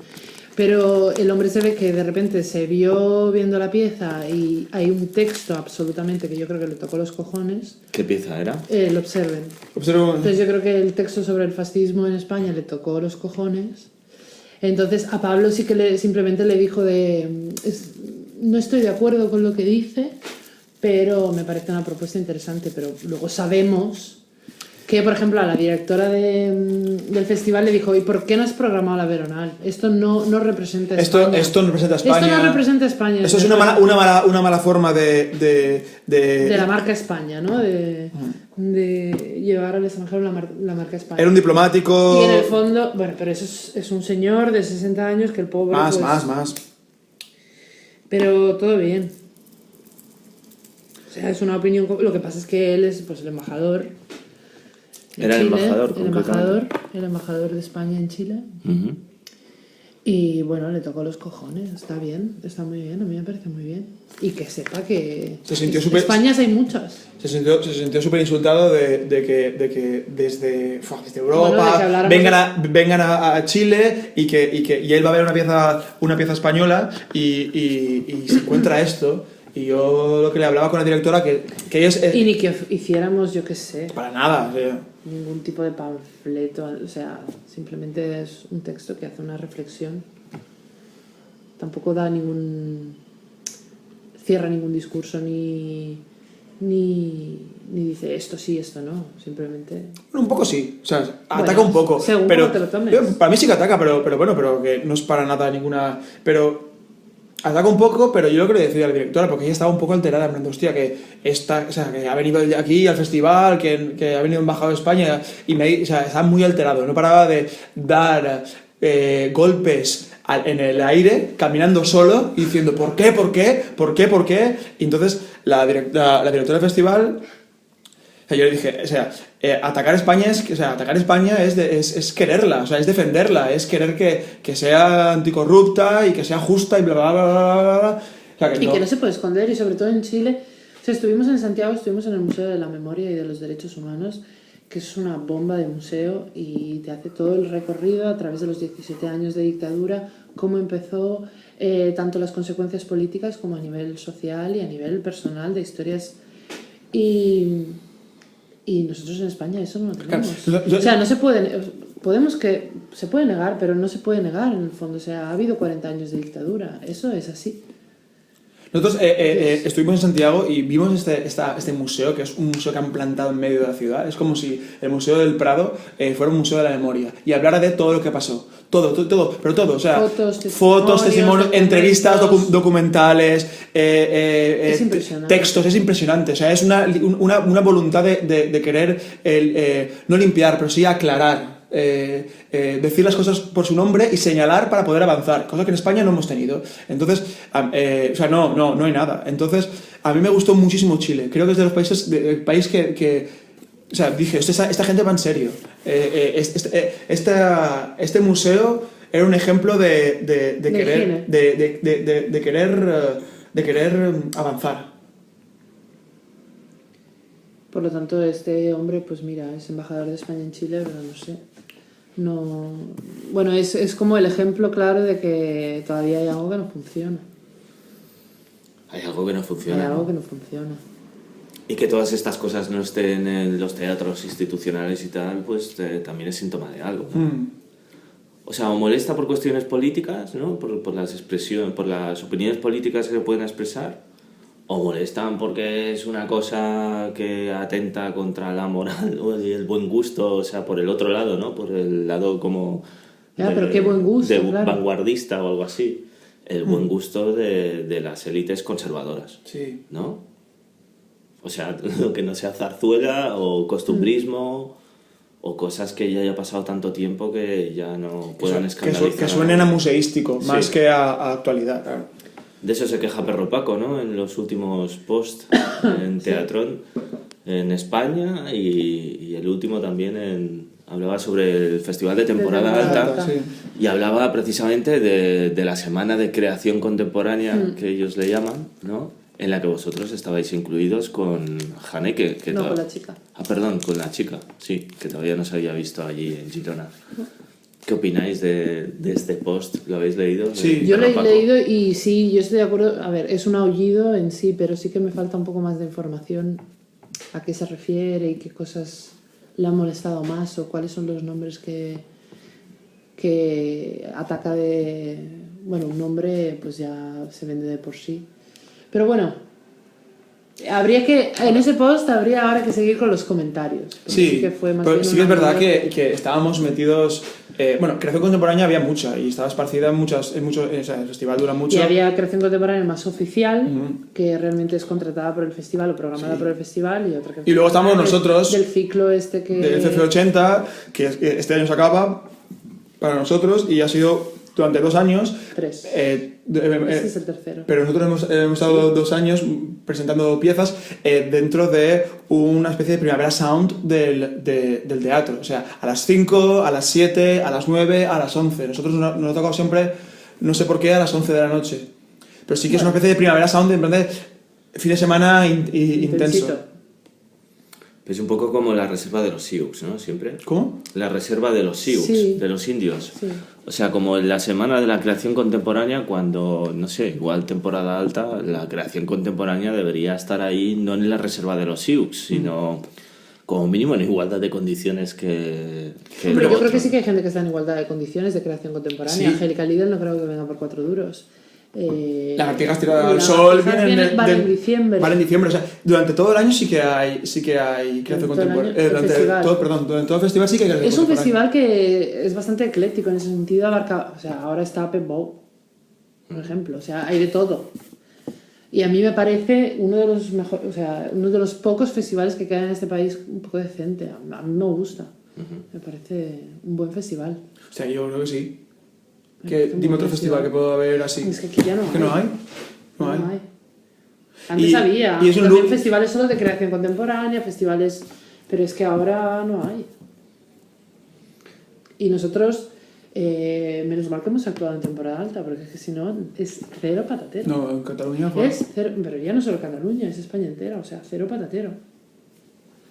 Pero el hombre se ve que de repente se vio viendo la pieza y hay un texto absolutamente que yo creo que le tocó los cojones. ¿Qué pieza era? El Observen. Entonces yo creo que el texto sobre el fascismo en España le tocó los cojones. Entonces a Pablo sí que simplemente le dijo no estoy de acuerdo con lo que dice, pero me parece una propuesta interesante. Pero luego sabemos que, por ejemplo, a la directora del festival le dijo, ¿y por qué no has programado la Veronal? Esto no representa a España. Esto no representa a España. Esto no representa a España. Eso es una mala forma de la marca España, ¿no? De llevar al extranjero la marca España. Era un diplomático... Y en el fondo, bueno, pero eso es un señor de 60 años que el pobre... Más. Pero todo bien. O sea, es una opinión... Lo que pasa es que él es pues el embajador... Era el embajador, el embajador de España en Chile. Uh-huh. Y bueno, le tocó los cojones. Está bien, está muy bien, a mí me parece muy bien. Y que sepa que Españas hay muchas. Se sintió súper insultado de que desde Europa vengan a Chile y él va a ver una pieza española y se encuentra esto. Y yo lo que le hablaba con la directora que ellos... Y ni que hiciéramos, yo qué sé... Para nada, o sea... Ningún tipo de panfleto, o sea, simplemente es un texto que hace una reflexión. Tampoco cierra ningún discurso ni dice esto sí, esto no, simplemente... Bueno, un poco sí, o sea, ataca un poco. Según pero cómo te lo tomes. Para mí sí que ataca, pero bueno, pero que no es para nada ninguna... Pero... Ataca un poco, pero yo lo que le decía a la directora, porque ella estaba un poco alterada, en plan, hostia, que ha venido aquí al festival, que ha venido embajador de España, y estaba muy alterado, no paraba de dar golpes en el aire, caminando solo, y diciendo, ¿por qué? Y entonces la directora del festival... Yo le dije, atacar España es quererla, o sea, es defenderla, es querer que sea anticorrupta y que sea justa y bla, bla, bla, bla, bla. O sea, que no se puede esconder, y sobre todo en Chile. O sea, estuvimos en Santiago, estuvimos en el Museo de la Memoria y de los Derechos Humanos, que es una bomba de museo y te hace todo el recorrido a través de los 17 años de dictadura, cómo empezó, tanto las consecuencias políticas como a nivel social y a nivel personal de historias. Y nosotros en España eso no lo tenemos. O sea, no se puede... se puede negar, pero no se puede negar en el fondo. O sea, ha habido 40 años de dictadura. Eso es así. Nosotros estuvimos en Santiago y vimos este museo, que es un museo que han plantado en medio de la ciudad. Es como si el Museo del Prado fuera un museo de la memoria y hablara de todo lo que pasó. Todo, pero todo. O sea, fotos, testimonios, entrevistas, documentales, es impresionante. Textos, es impresionante. O sea, es una voluntad de querer no limpiar, pero sí aclarar. Decir las cosas por su nombre y señalar para poder avanzar, cosa que en España no hemos tenido. Entonces, o sea, no hay nada. Entonces, a mí me gustó muchísimo Chile. Creo que es de los países del país que o sea, dije, esta gente va en serio. Este museo era un ejemplo de querer avanzar. Por lo tanto, este hombre, pues mira, es embajador de España en Chile, pero no sé. Bueno, es como el ejemplo claro de que todavía hay algo que no funciona. Hay algo que no funciona. Hay algo que no funciona. Y que todas estas cosas no estén en los teatros institucionales y tal, pues también es síntoma de algo. O sea, o molesta por cuestiones políticas, ¿no? Por las expresiones, por las opiniones políticas que se pueden expresar, o molestan porque es una cosa que atenta contra la moral y el buen gusto, o sea, por el otro lado, ¿no? Por el lado como... pero qué buen gusto, claro. Vanguardista o algo así. El buen gusto de las élites conservadoras, Sí. ¿no? O sea, lo que no sea zarzuela o costumbrismo o cosas que ya haya pasado tanto tiempo que ya no puedan escandalizar. Que suenen a museístico, más que a actualidad, claro. De eso se queja Perro Paco, ¿no? En los últimos posts en Teatrón en España y el último también hablaba sobre el Festival de Temporada Alta sí. y hablaba precisamente de la semana de creación contemporánea que ellos le llaman, ¿no? En la que vosotros estabais incluidos con Haneke. No, con la chica. Ah, perdón, con la chica, sí, que todavía no se había visto allí en Girona. ¿Qué opináis de este post? ¿Lo habéis leído? Sí. Yo lo he leído y sí, yo estoy de acuerdo. A ver, es un aullido en sí, pero sí que me falta un poco más de información a qué se refiere y qué cosas le han molestado más o cuáles son los nombres que ataca de... Bueno, un nombre pues ya se vende de por sí. Pero bueno, en ese post habría ahora que seguir con los comentarios. Sí, que fue más pero bien sí que es verdad que que estábamos metidos... bueno, creación contemporánea había mucha y estaba esparcida en muchos... O sea, el festival dura mucho. Y había creación contemporánea más oficial, que realmente es contratada por el festival o programada por el festival, y otra que... Y luego estamos nosotros... Del ciclo este que... Del FF80, que este año se acaba para nosotros y ha sido durante 2 años... 3. Este es el tercero. Pero nosotros hemos estado 2 años presentando piezas dentro de una especie de primavera sound del teatro. O sea, a las 5, a las 7, a las 9, a las 11. Nosotros nos ha tocado siempre, no sé por qué, a las 11 de la noche. Pero sí que es una especie de primavera sound, en plan de fin de semana intenso. Es un poco como la reserva de los Sioux, ¿no? Siempre. ¿Cómo? La reserva de los Sioux, Sí. de los indios. Sí. O sea, como en la semana de la creación contemporánea, cuando, no sé, igual temporada alta, la creación contemporánea debería estar ahí, no en la reserva de los Sioux, sino como mínimo en igualdad de condiciones que Pero lo yo creo otro. que sí que hay gente que está en igualdad de condiciones de creación contemporánea. Sí. Angélica Lidl no creo que venga por 4 duros. Lagartijas tiradas al sol vienen en diciembre. Vale, en diciembre. O sea, durante todo el año sí que hay creación contemporánea. Durante todo el festival sí que hay creación Es un contemporánea. festival que es bastante ecléctico en ese sentido. Abarca, o sea, ahora está Pep Bow, por ejemplo. O sea, hay de todo. Y a mí me parece uno de los mejores, o sea, uno de los pocos festivales que quedan en este país un poco decente. A mí me gusta. Me parece un buen festival. O sea, yo creo que sí. Dime otro festival que puedo haber así. Es que aquí ya no ¿Que no hay? No hay. Antes había. Y es un también look... festivales solo de creación contemporánea, festivales... Pero es que ahora no hay. Y nosotros, menos mal que hemos actuado en temporada alta, porque es que si no, es cero patatero. No, en Cataluña fue. Es cero, pero ya no solo Cataluña, es España entera, o sea, cero patatero.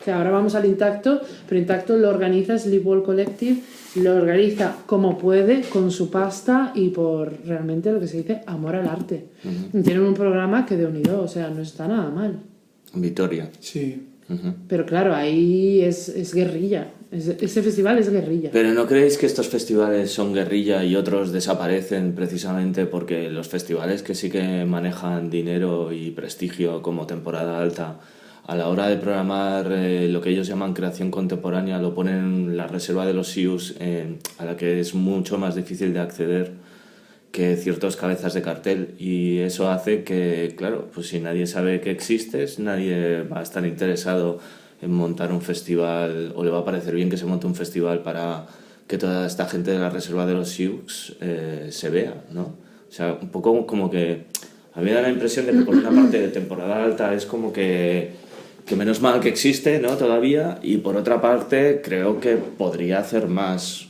O sea, ahora vamos al Intacto, pero Intacto lo organiza Sleep Wall Collective, lo organiza como puede, con su pasta y por realmente lo que se dice amor al arte. Tienen un programa que de unido, o sea, no está nada mal. Vitoria. Sí. Pero claro, ahí es guerrilla. Ese festival es guerrilla. Pero ¿no creéis que estos festivales son guerrilla y otros desaparecen precisamente porque los festivales que sí que manejan dinero y prestigio como temporada alta, a la hora de programar lo que ellos llaman creación contemporánea, lo ponen en la reserva de los Sioux, a la que es mucho más difícil de acceder que ciertos cabezas de cartel, y eso hace que, claro, pues si nadie sabe que existes, nadie va a estar interesado en montar un festival, o le va a parecer bien que se monte un festival para que toda esta gente de la reserva de los Sioux se vea, ¿no? O sea, un poco como que a mí me da la impresión de que por una parte de temporada alta es como que menos mal que existe, ¿no? Todavía, y por otra parte creo que podría hacer más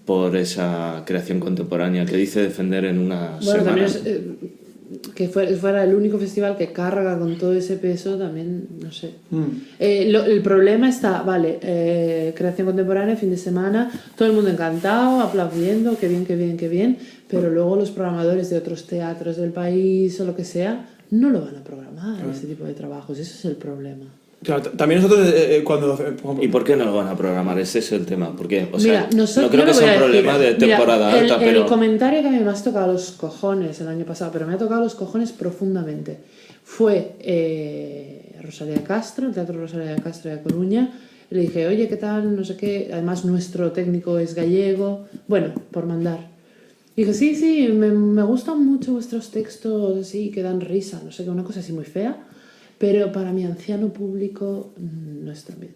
por esa creación contemporánea que dice defender en una Bueno, semana. también es, que fuera el único festival que carga con todo ese peso, también, no sé. El problema está, vale, creación contemporánea, fin de semana, todo el mundo encantado, aplaudiendo, qué bien, qué bien, qué bien, pero luego los programadores de otros teatros del país o lo que sea, no lo van a programar, este tipo de trabajos. Ese es el problema. Claro, también nosotros cuando... ¿Y por qué no lo van a programar? Ese es el tema. Porque, o sea, Mira, no creo que sea un problema de temporada alta, pero... El comentario que a mí me has tocado los cojones el año pasado, pero me ha tocado los cojones profundamente, fue Rosalía de Castro, el Teatro Rosalía de Castro de Coruña. Le dije, oye, ¿qué tal? No sé qué. Además, nuestro técnico es gallego. Bueno, por mandar. Y dije, sí, me gustan mucho vuestros textos, así, que dan risa. No sé qué, una cosa así muy fea. Pero para mi anciano público no están bien.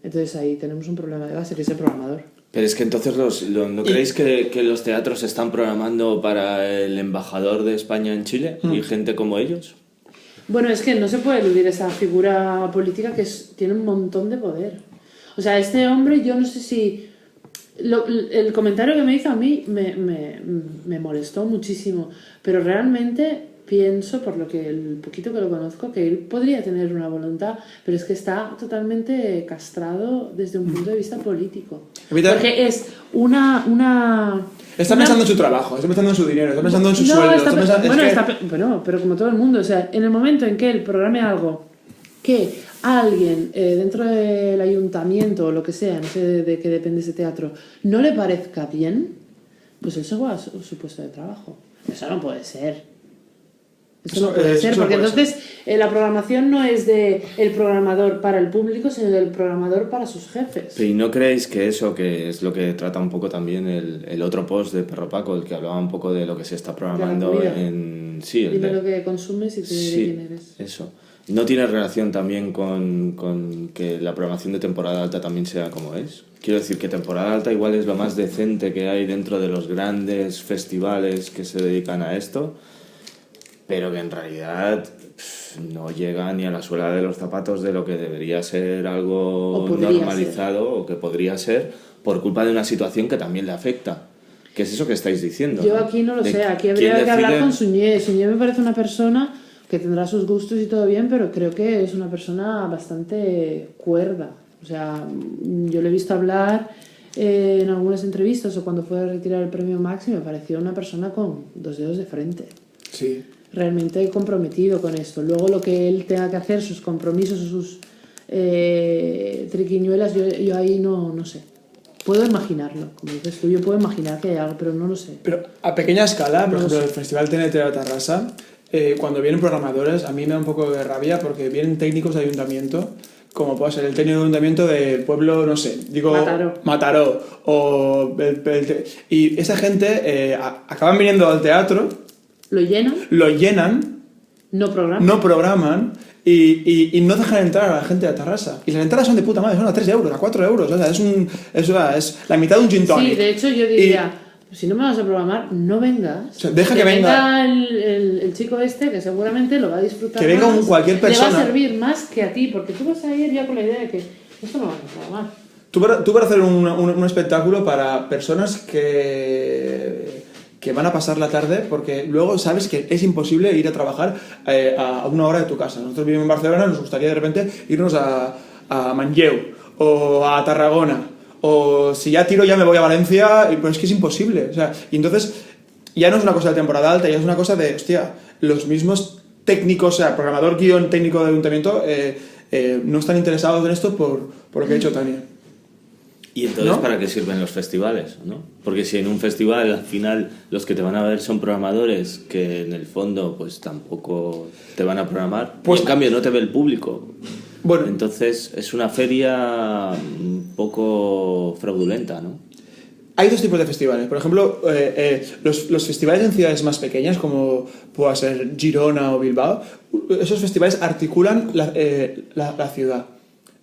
Entonces ahí tenemos un problema de base, que es el programador. Pero es que entonces ¿no creéis que los teatros se están programando para el embajador de España en Chile y gente como ellos? Bueno, es que no se puede eludir esa figura política que tiene un montón de poder. O sea, este hombre, yo no sé si... el comentario que me hizo a mí me molestó muchísimo, pero realmente pienso, por lo que el poquito que lo conozco, que él podría tener una voluntad, pero es que está totalmente castrado desde un punto de vista político. Porque es una Está pensando en su trabajo, está pensando en su dinero, está pensando en su sueldo. Pero como todo el mundo, o sea, en el momento en que él programe algo que alguien dentro del ayuntamiento o lo que sea, no sé de qué depende ese teatro, no le parezca bien, pues él se va a su puesto de trabajo. Eso no puede ser. Eso no puede ser, porque entonces la programación no es de el programador para el público, sino del programador para sus jefes. ¿Y no creéis que eso, que es lo que trata un poco también el otro post de Perro Paco, el que hablaba un poco de lo que se está programando en... Sí, dime lo que consumes y te diré quién eres. Eso. ¿No tiene relación también con que la programación de temporada alta también sea como es? Quiero decir que temporada alta igual es lo más decente que hay dentro de los grandes festivales que se dedican a esto, pero que en realidad no llega ni a la suela de los zapatos de lo que debería ser algo normalizado o que podría ser por culpa de una situación que también le afecta. ¿Qué es eso que estáis diciendo? Yo aquí no lo sé, aquí habría que hablar con Suñé. Suñé me parece una persona que tendrá sus gustos y todo bien, pero creo que es una persona bastante cuerda. O sea, yo le he visto hablar en algunas entrevistas o cuando fue a retirar el premio Max y me pareció una persona con 2 dedos de frente. Sí. Realmente comprometido con esto. Luego lo que él tenga que hacer, sus compromisos o sus triquiñuelas, yo ahí no sé. Puedo imaginarlo, como dices tú, yo puedo imaginar que hay algo, pero no lo sé. Pero a pequeña escala, por ejemplo, el Festival TNT de Tarrasa, cuando vienen programadores, a mí me da un poco de rabia porque vienen técnicos de ayuntamiento, como puede ser el técnico de ayuntamiento del pueblo, no sé, digo Mataró o y esa gente acaban viniendo al teatro, lo llenan, no programan y no dejan entrar a la gente de Tarrasa. Y las entradas son de puta madre, son a 3 euros, a 4 euros. O sea, es la mitad de un gin tonic. Sí, de hecho yo diría, si no me vas a programar, no vengas. O sea, deja que venga el chico este, que seguramente lo va a disfrutar. Que venga más, cualquier persona. Le va a servir más que a ti, porque tú vas a ir ya con la idea de que esto no va a programar. Tú para hacer un espectáculo para personas que van a pasar la tarde, porque luego sabes que es imposible ir a trabajar a 1 hora de tu casa. Nosotros vivimos en Barcelona, nos gustaría de repente irnos a Manlleu o a Tarragona, o si ya tiro ya me voy a Valencia, pero es que es imposible. O sea, y entonces ya no es una cosa de temporada alta, ya es una cosa de, hostia, los mismos técnicos, o sea, programador guión técnico de ayuntamiento no están interesados en esto por lo que ha dicho Tania. ¿Y entonces ¿no? para qué sirven los festivales? ¿No? Porque si en un festival al final los que te van a ver son programadores que en el fondo pues tampoco te van a programar, pues en cambio no te ve el público. Bueno, entonces es una feria un poco fraudulenta, ¿no? Hay 2 tipos de festivales. Por ejemplo, los festivales en ciudades más pequeñas, como pueda ser Girona o Bilbao, esos festivales articulan la ciudad.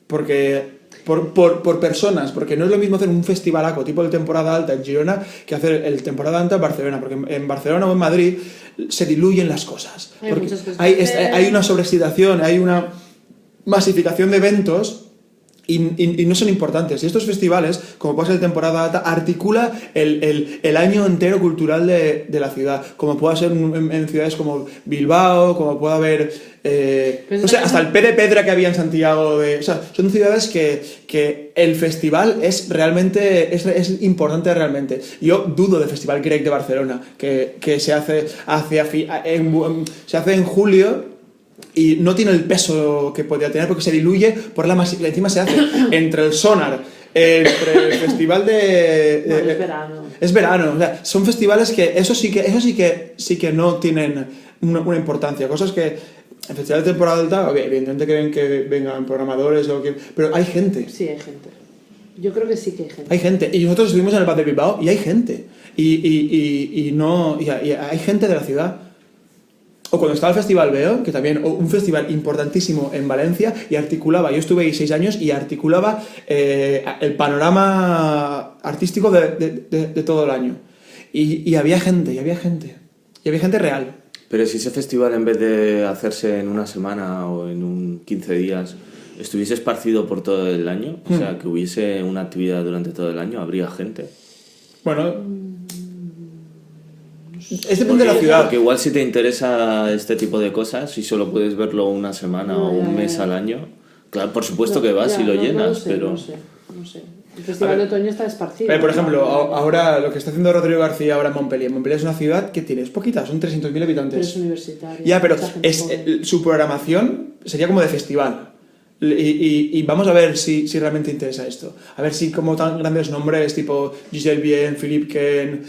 Porque por personas, porque no es lo mismo hacer un festivalaco tipo de temporada alta en Girona que hacer el temporada alta en Barcelona, porque en Barcelona o en Madrid se diluyen las cosas. Hay una sobreexcitación, hay una masificación de eventos y no son importantes. Y estos festivales, como puede ser el temporada alta, articula el año entero cultural de la ciudad, como pueda ser en ciudades como Bilbao, como puede haber no sé, hasta el Pere Pedra que había en Santiago. O sea, son ciudades que el festival es realmente es importante realmente. Yo dudo del Festival Grec de Barcelona, que se hace en julio. Y no tiene el peso que podría tener porque se diluye por la masividad. Encima se hace entre el Sonar, entre el festival Bueno, es verano. Es verano, o sea, son festivales que eso sí que no tienen una importancia. Cosas que el festival de temporada alta, evidentemente que vengan programadores pero hay gente. Sí, hay gente. Yo creo que sí que hay gente. Hay gente. Y nosotros estuvimos en el Paz de Bilbao y hay gente. Y hay gente de la ciudad. O cuando estaba el Festival Veo, que también un festival importantísimo en Valencia, y articulaba, yo estuve ahí 6 años y articulaba el panorama artístico de todo el año. Y había gente, y había gente real. Pero si ese festival, en vez de hacerse en una semana o en 15 días, estuviese esparcido por todo el año, o sea, que hubiese una actividad durante todo el año, habría gente. Bueno, es depende de la ciudad. Porque igual si te interesa este tipo de cosas, si solo puedes verlo una semana o un mes al año, claro, por supuesto que vas y lo llenas, pero... No sé. El Festival de Otoño está esparcido. Por ejemplo, ahora lo que está haciendo Rodrigo García ahora en Montpellier. Montpellier es una ciudad que tiene, es poquita, son 300.000 habitantes. Pero es universitario. Ya, pero su programación sería como de festival. Y vamos a ver si realmente interesa esto. A ver si como tan grandes nombres tipo Giselle Bien, Philippe Ken,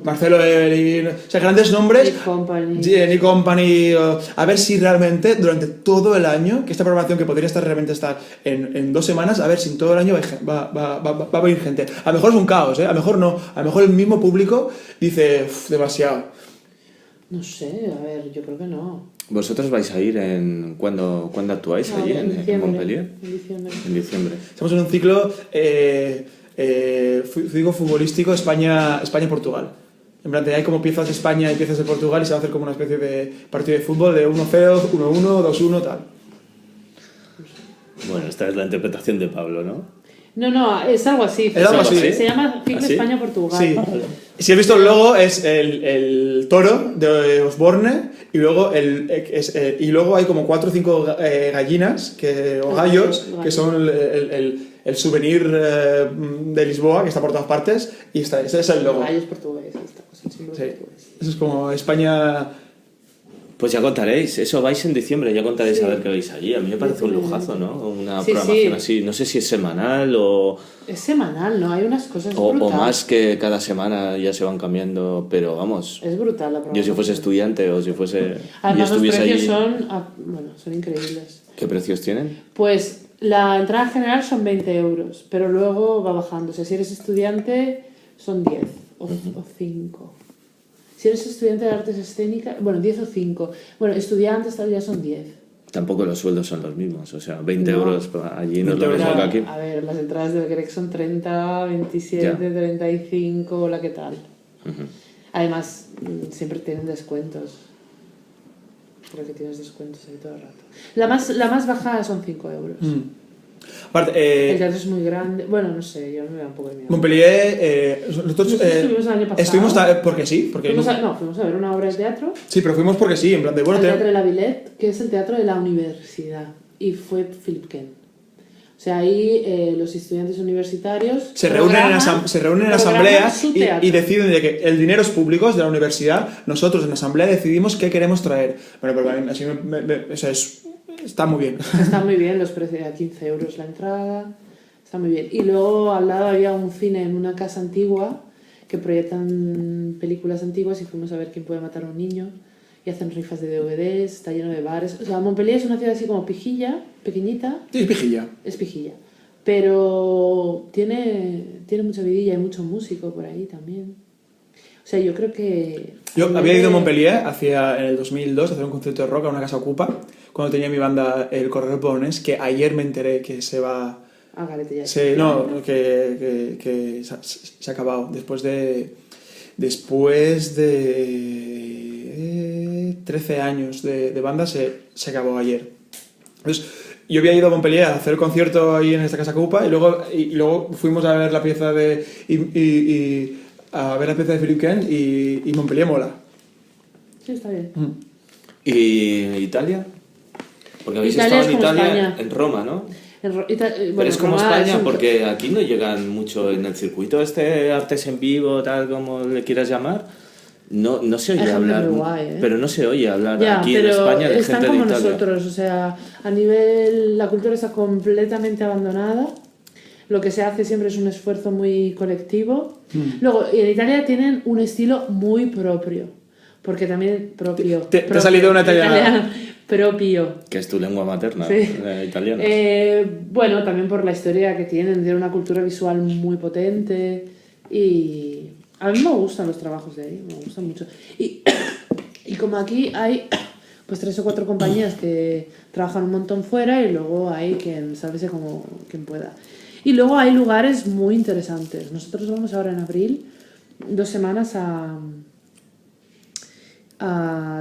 Marcelo Evelyn, o sea, grandes nombres, Nick Company, a ver si realmente durante todo el año, que esta programación que podría realmente estar en 2 semanas, a ver si en todo el año va a venir gente. A lo mejor es un caos, a lo mejor no, a lo mejor el mismo público dice, demasiado. No sé, a ver, yo creo que no. ¿Vosotros vais a ir cuándo actuáis allí en Montpellier? En diciembre. Estamos en un ciclo digo futbolístico España-Portugal. En plan, hay como piezas de España y piezas de Portugal y se va a hacer como una especie de partido de fútbol de 1-0, 1-1, 2-1, tal. Bueno, esta es la interpretación de Pablo, ¿no? No, es algo así. Es algo así. Se llama Ciclo ¿Así? España-Portugal. Sí. Si has visto el logo, es el toro de Osborne y luego y luego hay como 4 o 5 gallinas o gallos que son el souvenir de Lisboa que está por todas partes y ese es el logo. Gallos portugueses, esta cosa, el símbolo portugués. Eso es como España. Pues ya contaréis, eso vais en diciembre, ya contaréis a ver qué veis allí. A mí me parece un lujazo, ¿no? Una programación así, no sé si es semanal o... Es semanal, ¿no? Hay unas cosas o brutales. más que cada semana ya se van cambiando, pero vamos... Es brutal la programación. Yo si fuese estudiante o si fuese... Además y los estuviese precios allí, son increíbles. ¿Qué precios tienen? Pues la entrada general son 20 euros, pero luego va bajando. O sea, si eres estudiante son 10 o 5. Si eres estudiante de artes escénicas, 10 o 5. Bueno, estudiantes todavía son 10. Tampoco los sueldos son los mismos, o sea, 20 euros allí no es lo mismo que aquí. A ver, las entradas del Grec son 30, 27, 35, la que tal. Además, siempre tienen descuentos. Creo que tienes descuentos ahí todo el rato. La más baja son 5 euros. Aparte, el teatro es muy grande. Bueno, no sé, yo me da un poco de miedo. Montpellier, nosotros estuvimos el año pasado. Estuvimos porque sí. Fuimos a ver una obra de teatro. Sí, pero fuimos porque sí, en plan de... Al Teatro de la Villette, que es el teatro de la universidad. Y fue Philippe Ken. O sea, ahí los estudiantes universitarios se reúnen en asamblea y deciden de que el dinero es público, es de la universidad. Nosotros en la asamblea decidimos qué queremos traer. Bueno, pero así o sea, está muy bien. Está muy bien, los precios a 15 euros la entrada. Está muy bien. Y luego al lado había un cine en una casa antigua que proyectan películas antiguas y fuimos a ver quién puede matar a un niño. Y hacen rifas de DVDs, está lleno de bares. O sea, Montpellier es una ciudad así como pijilla, pequeñita. Sí, es pijilla. Es pijilla. Pero tiene mucha vidilla y mucho músico por ahí también. O sea, yo creo que... Yo había ido a Montpellier en el 2002 a hacer un concierto de rock a una casa ocupa, cuando tenía mi banda El Corredor Polonés, que ayer me enteré que se va... Ah, Garete ya. Que se ha acabado. Después de 13 años de banda se acabó ayer. Entonces, yo había ido a Montpellier a hacer el concierto ahí en esta Casa Coupa y luego fuimos a ver la pieza de a ver la pieza de Philippe Ken y Montpellier mola. Sí, está bien. ¿Y Italia? Porque habéis Italia estado en es como Italia, España. en Roma, ¿no? Bueno, Pero es como Roma España un- porque aquí no llegan mucho en el circuito artes en vivo, tal como le quieras llamar. No se oye Hay gente hablar, muy guay, ¿eh? pero no se oye hablar Ya, aquí en pero España de están gente de como Italia. nosotros, o sea, a nivel, la cultura está completamente abandonada. Lo que se hace siempre es un esfuerzo muy colectivo. Luego, en Italia tienen un estilo muy propio, porque también propio. Te ha salido una italiana. Propio. Que es tu lengua materna, Sí. italiana. Bueno, también por la historia que tienen una cultura visual muy potente y a mí me gustan los trabajos de ahí, me gustan mucho. Y como aquí hay pues 3 o 4 compañías que trabajan un montón fuera y luego hay quien sálvese como quien pueda. Y luego hay lugares muy interesantes. Nosotros vamos ahora en abril 2 semanas a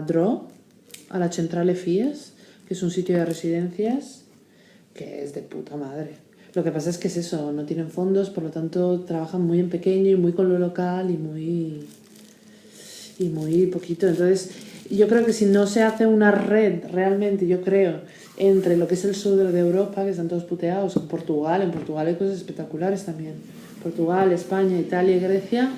Dro, a la Centrale Fies, que es un sitio de residencias que es de puta madre. Lo que pasa es que es eso, no tienen fondos, por lo tanto trabajan muy en pequeño y muy con lo local y muy poquito. Entonces, yo creo que si no se hace una red realmente, yo creo, entre lo que es el sur de Europa, que están todos puteados, en Portugal hay cosas espectaculares también. Portugal, España, Italia y Grecia,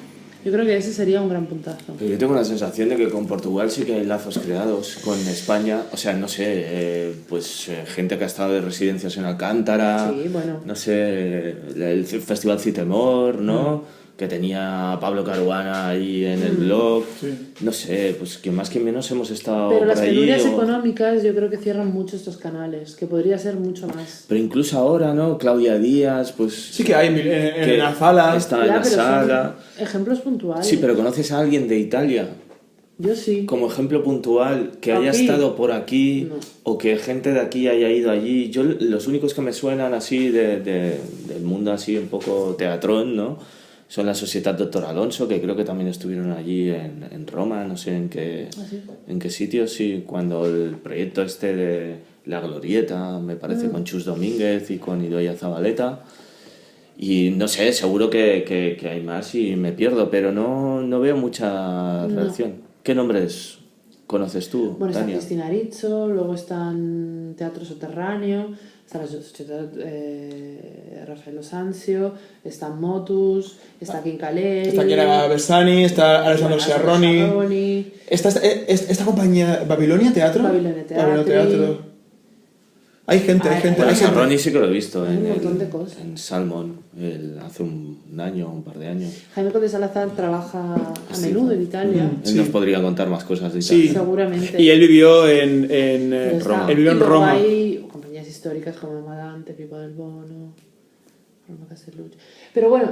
yo creo que ese sería un gran puntazo. Pero yo tengo la sensación de que con Portugal sí que hay lazos creados, con España, o sea, no sé, gente que ha estado de residencias en Alcántara, Sí, bueno. no sé, el Festival Citemor, ¿no? Que tenía a Pablo Caruana ahí en el blog, no sé, pues que más que menos hemos estado Pero por las ahí. penurias económicas yo creo que cierran mucho estos canales, que podría ser mucho más. Pero incluso ahora, ¿no? Claudia Díaz, pues... Sí que hay en la sala. Está en Ya, la pero son sala. ejemplos puntuales. Sí, pero ¿conoces a alguien de Italia? Yo sí. Como ejemplo puntual, que haya Aquí. estado por aquí No. o que gente de aquí haya ido allí. Yo, los únicos que me suenan así del mundo así un poco teatrón, ¿no? Son la Sociedad Doctor Alonso, que creo que también estuvieron allí en Roma, no sé en qué, ¿Sí? en qué sitio, sí, cuando el proyecto este de La Glorieta, me parece, con Chus Domínguez y con Idoia Zabaleta. Y no sé, seguro que hay más y me pierdo, pero no veo mucha relación. ¿Qué nombres conoces tú, Bueno, está Tania? Cristina Rizzo, luego están Teatro Soterráneo, está la Sociedad Raffaello Sanzio, está Motus, está Kincaleri, Está Chiara Bersani, está Alessandro Sciarroni. Esta compañía, Babilonia Teatro. Babilonia Teatri. Teatro. Hay gente. Bueno, hay gente. Ronnie sí que lo he visto Hay un montón de cosas. en Salmon hace un año, un par de años. Jaime Conde Salazar trabaja a menudo en Italia, Él nos podría contar más cosas de Italia. Sí. seguramente. Y él vivió en Pero está- Roma. Él vivió y en luego Roma. hay compañías históricas como Madante, Pipo del Bono, Roma Castellucci. Pero bueno,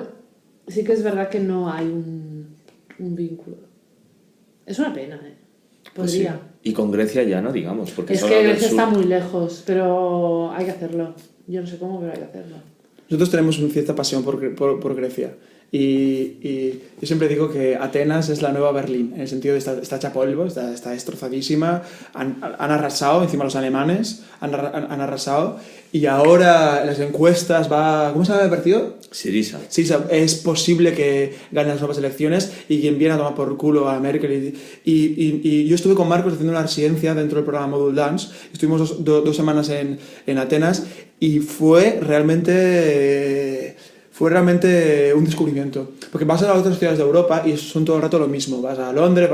sí que es verdad que no hay un vínculo. Es una pena, ¿eh? Pues sí. Podría. Y con Grecia ya no, digamos, porque Es solo que del Grecia sur. está muy lejos, pero hay que hacerlo. Yo no sé cómo, pero hay que hacerlo. Nosotros tenemos una cierta pasión por Grecia. Y yo siempre digo que Atenas es la nueva Berlín, en el sentido de está hecha polvo, está destrozadísima, han arrasado, encima los alemanes han arrasado, y ahora las encuestas ¿cómo se llama el partido? Syriza. Sí, es posible que gane las nuevas elecciones y quien viene a tomar por culo a Merkel. Y yo estuve con Marcos haciendo una residencia dentro del programa Module Dance. Estuvimos dos semanas en Atenas y fue realmente un descubrimiento. Porque vas a las otras ciudades de Europa y son todo el rato lo mismo. Vas a Londres,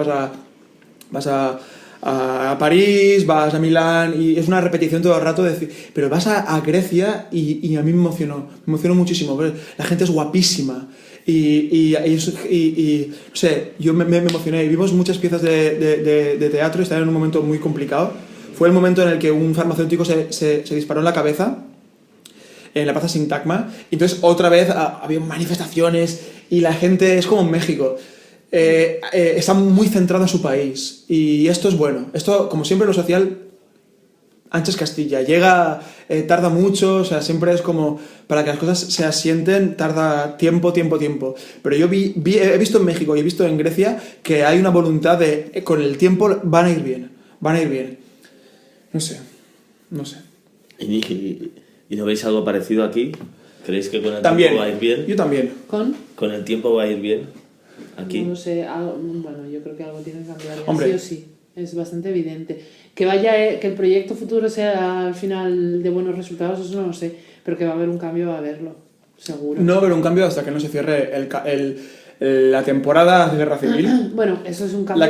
vas a París, vas a Milán y es una repetición todo el rato. Pero vas a Grecia y a mí me emocionó muchísimo. La gente es guapísima y no sé, yo me emocioné. Vimos muchas piezas de teatro y estaban en un momento muy complicado. Fue el momento en el que un farmacéutico se disparó en la cabeza en la plaza Sintagma, y entonces otra vez había manifestaciones y la gente es como en México. Está muy centrado en su país y esto es bueno. Esto, como siempre, lo social ancha es Castilla, llega, tarda mucho, o sea, siempre es como para que las cosas se asienten, tarda tiempo, pero yo he visto en México y he visto en Grecia que hay una voluntad con el tiempo van a ir bien, no sé. ¿Y no veis algo parecido aquí? ¿Creéis que con el También. tiempo va a ir bien? Yo también. ¿Con el tiempo va a ir bien? Aquí. No lo sé, bueno, yo creo que algo tiene que cambiar, Hombre. sí o sí, es bastante evidente. Que que el proyecto futuro sea al final de buenos resultados, eso no lo sé, pero que va a haber un cambio, va a haberlo, seguro. No va a haber un cambio hasta que no se cierre la temporada de Guerra Civil. Bueno, eso es un cambio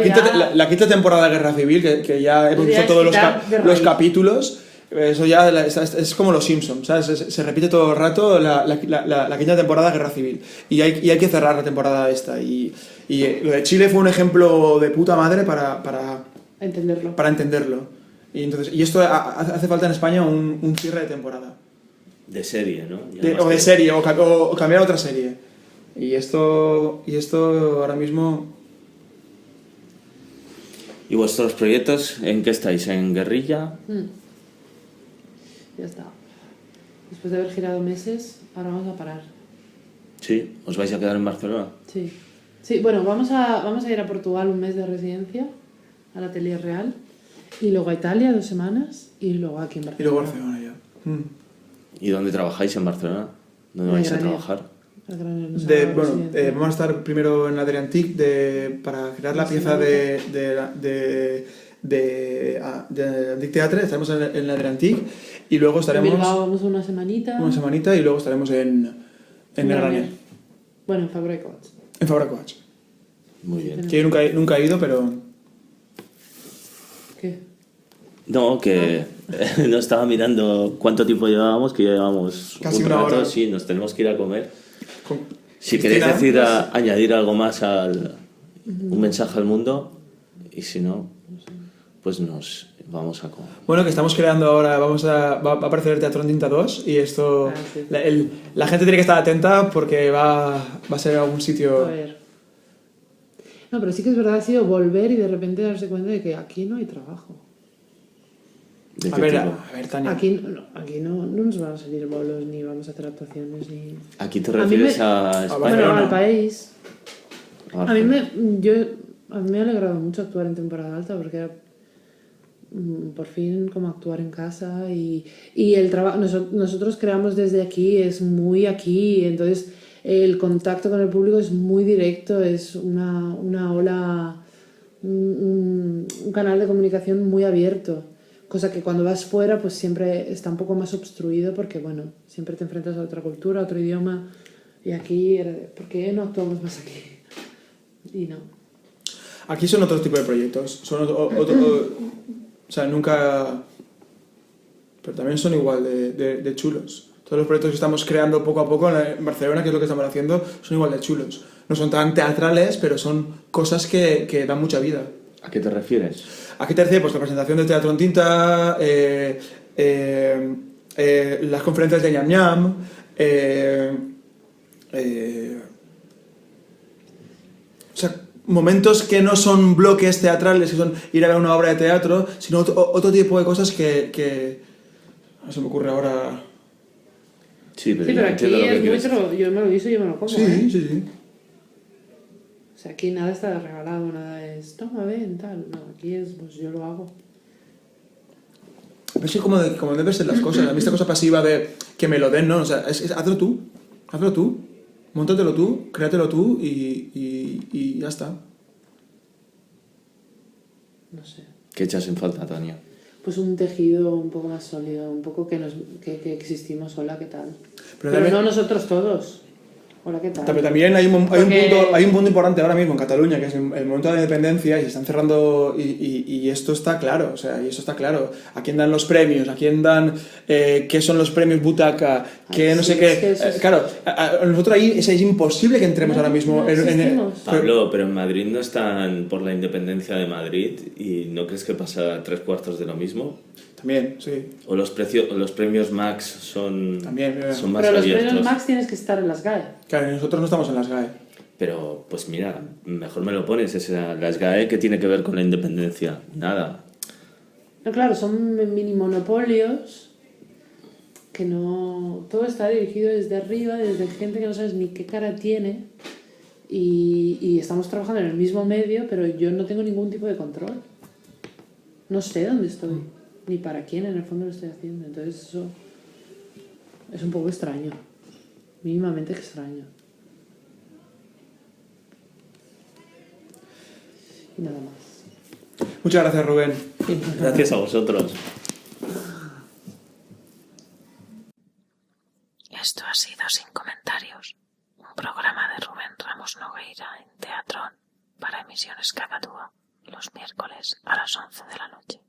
La quinta temporada de Guerra Civil, que ya hemos Ya visto todos quitar de los raíz. capítulos, eso ya es como los Simpsons, ¿sabes? Se repite todo el rato la quinta temporada de Guerra Civil. Y hay que cerrar la temporada esta. Y lo de Chile fue un ejemplo de puta madre para entenderlo. Y esto hace falta en España un cierre de temporada. De serie, ¿no? Ya O más de que- serie, o cambiar a otra serie. Y esto ahora mismo... ¿Y vuestros proyectos en qué estáis? ¿En guerrilla? Ya está. Después de haber girado meses, ahora vamos a parar. Sí. ¿Os vais a quedar en Barcelona? Sí. Sí, bueno, vamos a ir a Portugal un mes de residencia, al Atelier Real, y luego a Italia 2 semanas, y luego aquí en Y Barcelona. luego Barcelona ya. ¿Y dónde trabajáis en Barcelona? ¿Dónde vais a Granollers. trabajar? Al Granollers nos ha dado residencia. Vamos a estar primero en la Adriantic para crear la pieza de Antic Theatre. Estaremos en la Adriantic y luego En estaremos Bilbao vamos una semanita. una semanita y luego estaremos en Granollers, Bueno, en Fabra y Coats. en Fabra Coats. Muy bien. Que yo nunca he ido, pero ¿Qué? No, que no estaba mirando cuánto tiempo llevábamos, que ya llevamos Casi un una rato, hora. sí, nos tenemos que ir a comer. con Si Cristina, queréis pues, añadir algo más un mensaje al mundo, y si no, pues nos vamos a comer. bueno, que estamos creando ahora, va a aparecer el Teatro en Tinta 2 y esto, Sí. la gente tiene que estar atenta porque va a ser algún sitio... A ver. No, pero sí que es verdad, ha sido volver y de repente darse cuenta de que aquí no hay trabajo. ¿De A qué ver, tipo? Tania. Aquí no nos van a salir bolos, ni vamos a hacer actuaciones, ni... ¿Aquí te A mí refieres me- a Ah, España? Bueno, Barcelona. al país. Ah, A mí me ha alegrado mucho actuar en temporada alta porque era por fin como actuar en casa y el trabajo nosotros creamos desde aquí, es muy aquí, entonces el contacto con el público es muy directo, es una ola, un canal de comunicación muy abierto, cosa que cuando vas fuera pues siempre está un poco más obstruido porque bueno, siempre te enfrentas a otra cultura, a otro idioma y aquí, ¿por qué no actuamos más aquí? Y no. Aquí son otro tipo de proyectos, o sea, nunca... Pero también son igual de chulos. Todos los proyectos que estamos creando poco a poco en Barcelona, que es lo que estamos haciendo, son igual de chulos. No son tan teatrales, pero son cosas que dan mucha vida. ¿A qué te refieres? Aquí te decía, pues la presentación de Teatro en Tinta, las conferencias de Ñam Ñam, o sea, momentos que no son bloques teatrales, que son ir a ver una obra de teatro, sino otro tipo de cosas que no se me ocurre ahora. Sí, pero, Sí, yo pero aquí entiendo lo que es muy quieres. yo me lo guiso y yo me lo como, Sí, ¿eh? sí, sí. O sea, aquí nada está regalado, nada es, toma, ven, tal. No, aquí es, pues yo lo hago. Pero es que como deben ser las cosas, a mí esta cosa pasiva de que me lo den, ¿no? O sea, hazlo tú, móntatelo tú, créatelo tú y ya está. No sé. ¿Qué echas en falta, Tania? Pues un tejido un poco más sólido, un poco que existimos, hola, ¿qué tal? Pero también- no nosotros todos. Hola, ¿qué tal? También hay un Porque- punto importante ahora mismo en Cataluña, que es el momento de la independencia, y se están cerrando, y esto está claro, o sea, y eso está claro. ¿A quién dan los premios? ¿A quién dan qué son los premios Butaca? ¿Qué Ay, no sí, sé qué? es que eso es- Claro, a nosotros ahí es imposible que entremos No, ahora mismo no existimos. Pablo, pero en Madrid no están por la independencia de Madrid, y ¿no crees que pasa 3/4 de lo mismo? También, sí. ¿O los premios Max son más Pero los abiertos? premios Max tienes que estar en las GAE. Claro, nosotros no estamos en las GAE. Pero, pues mira, mejor me lo pones, la SGAE, ¿qué tiene que ver con la independencia? Nada. No, claro, son mini monopolios que no... Todo está dirigido desde arriba, desde gente que no sabes ni qué cara tiene y estamos trabajando en el mismo medio, pero yo no tengo ningún tipo de control. No sé dónde estoy. ni para quién en el fondo lo estoy haciendo. Entonces eso es un poco extraño, mínimamente extraño. Y nada más. Muchas gracias, Rubén. Gracias a vosotros. Esto ha sido Sin Comentarios, un programa de Rubén Ramos Nogueira en Teatrón para Emisiones Cacatúa, los miércoles a las 11 de la noche.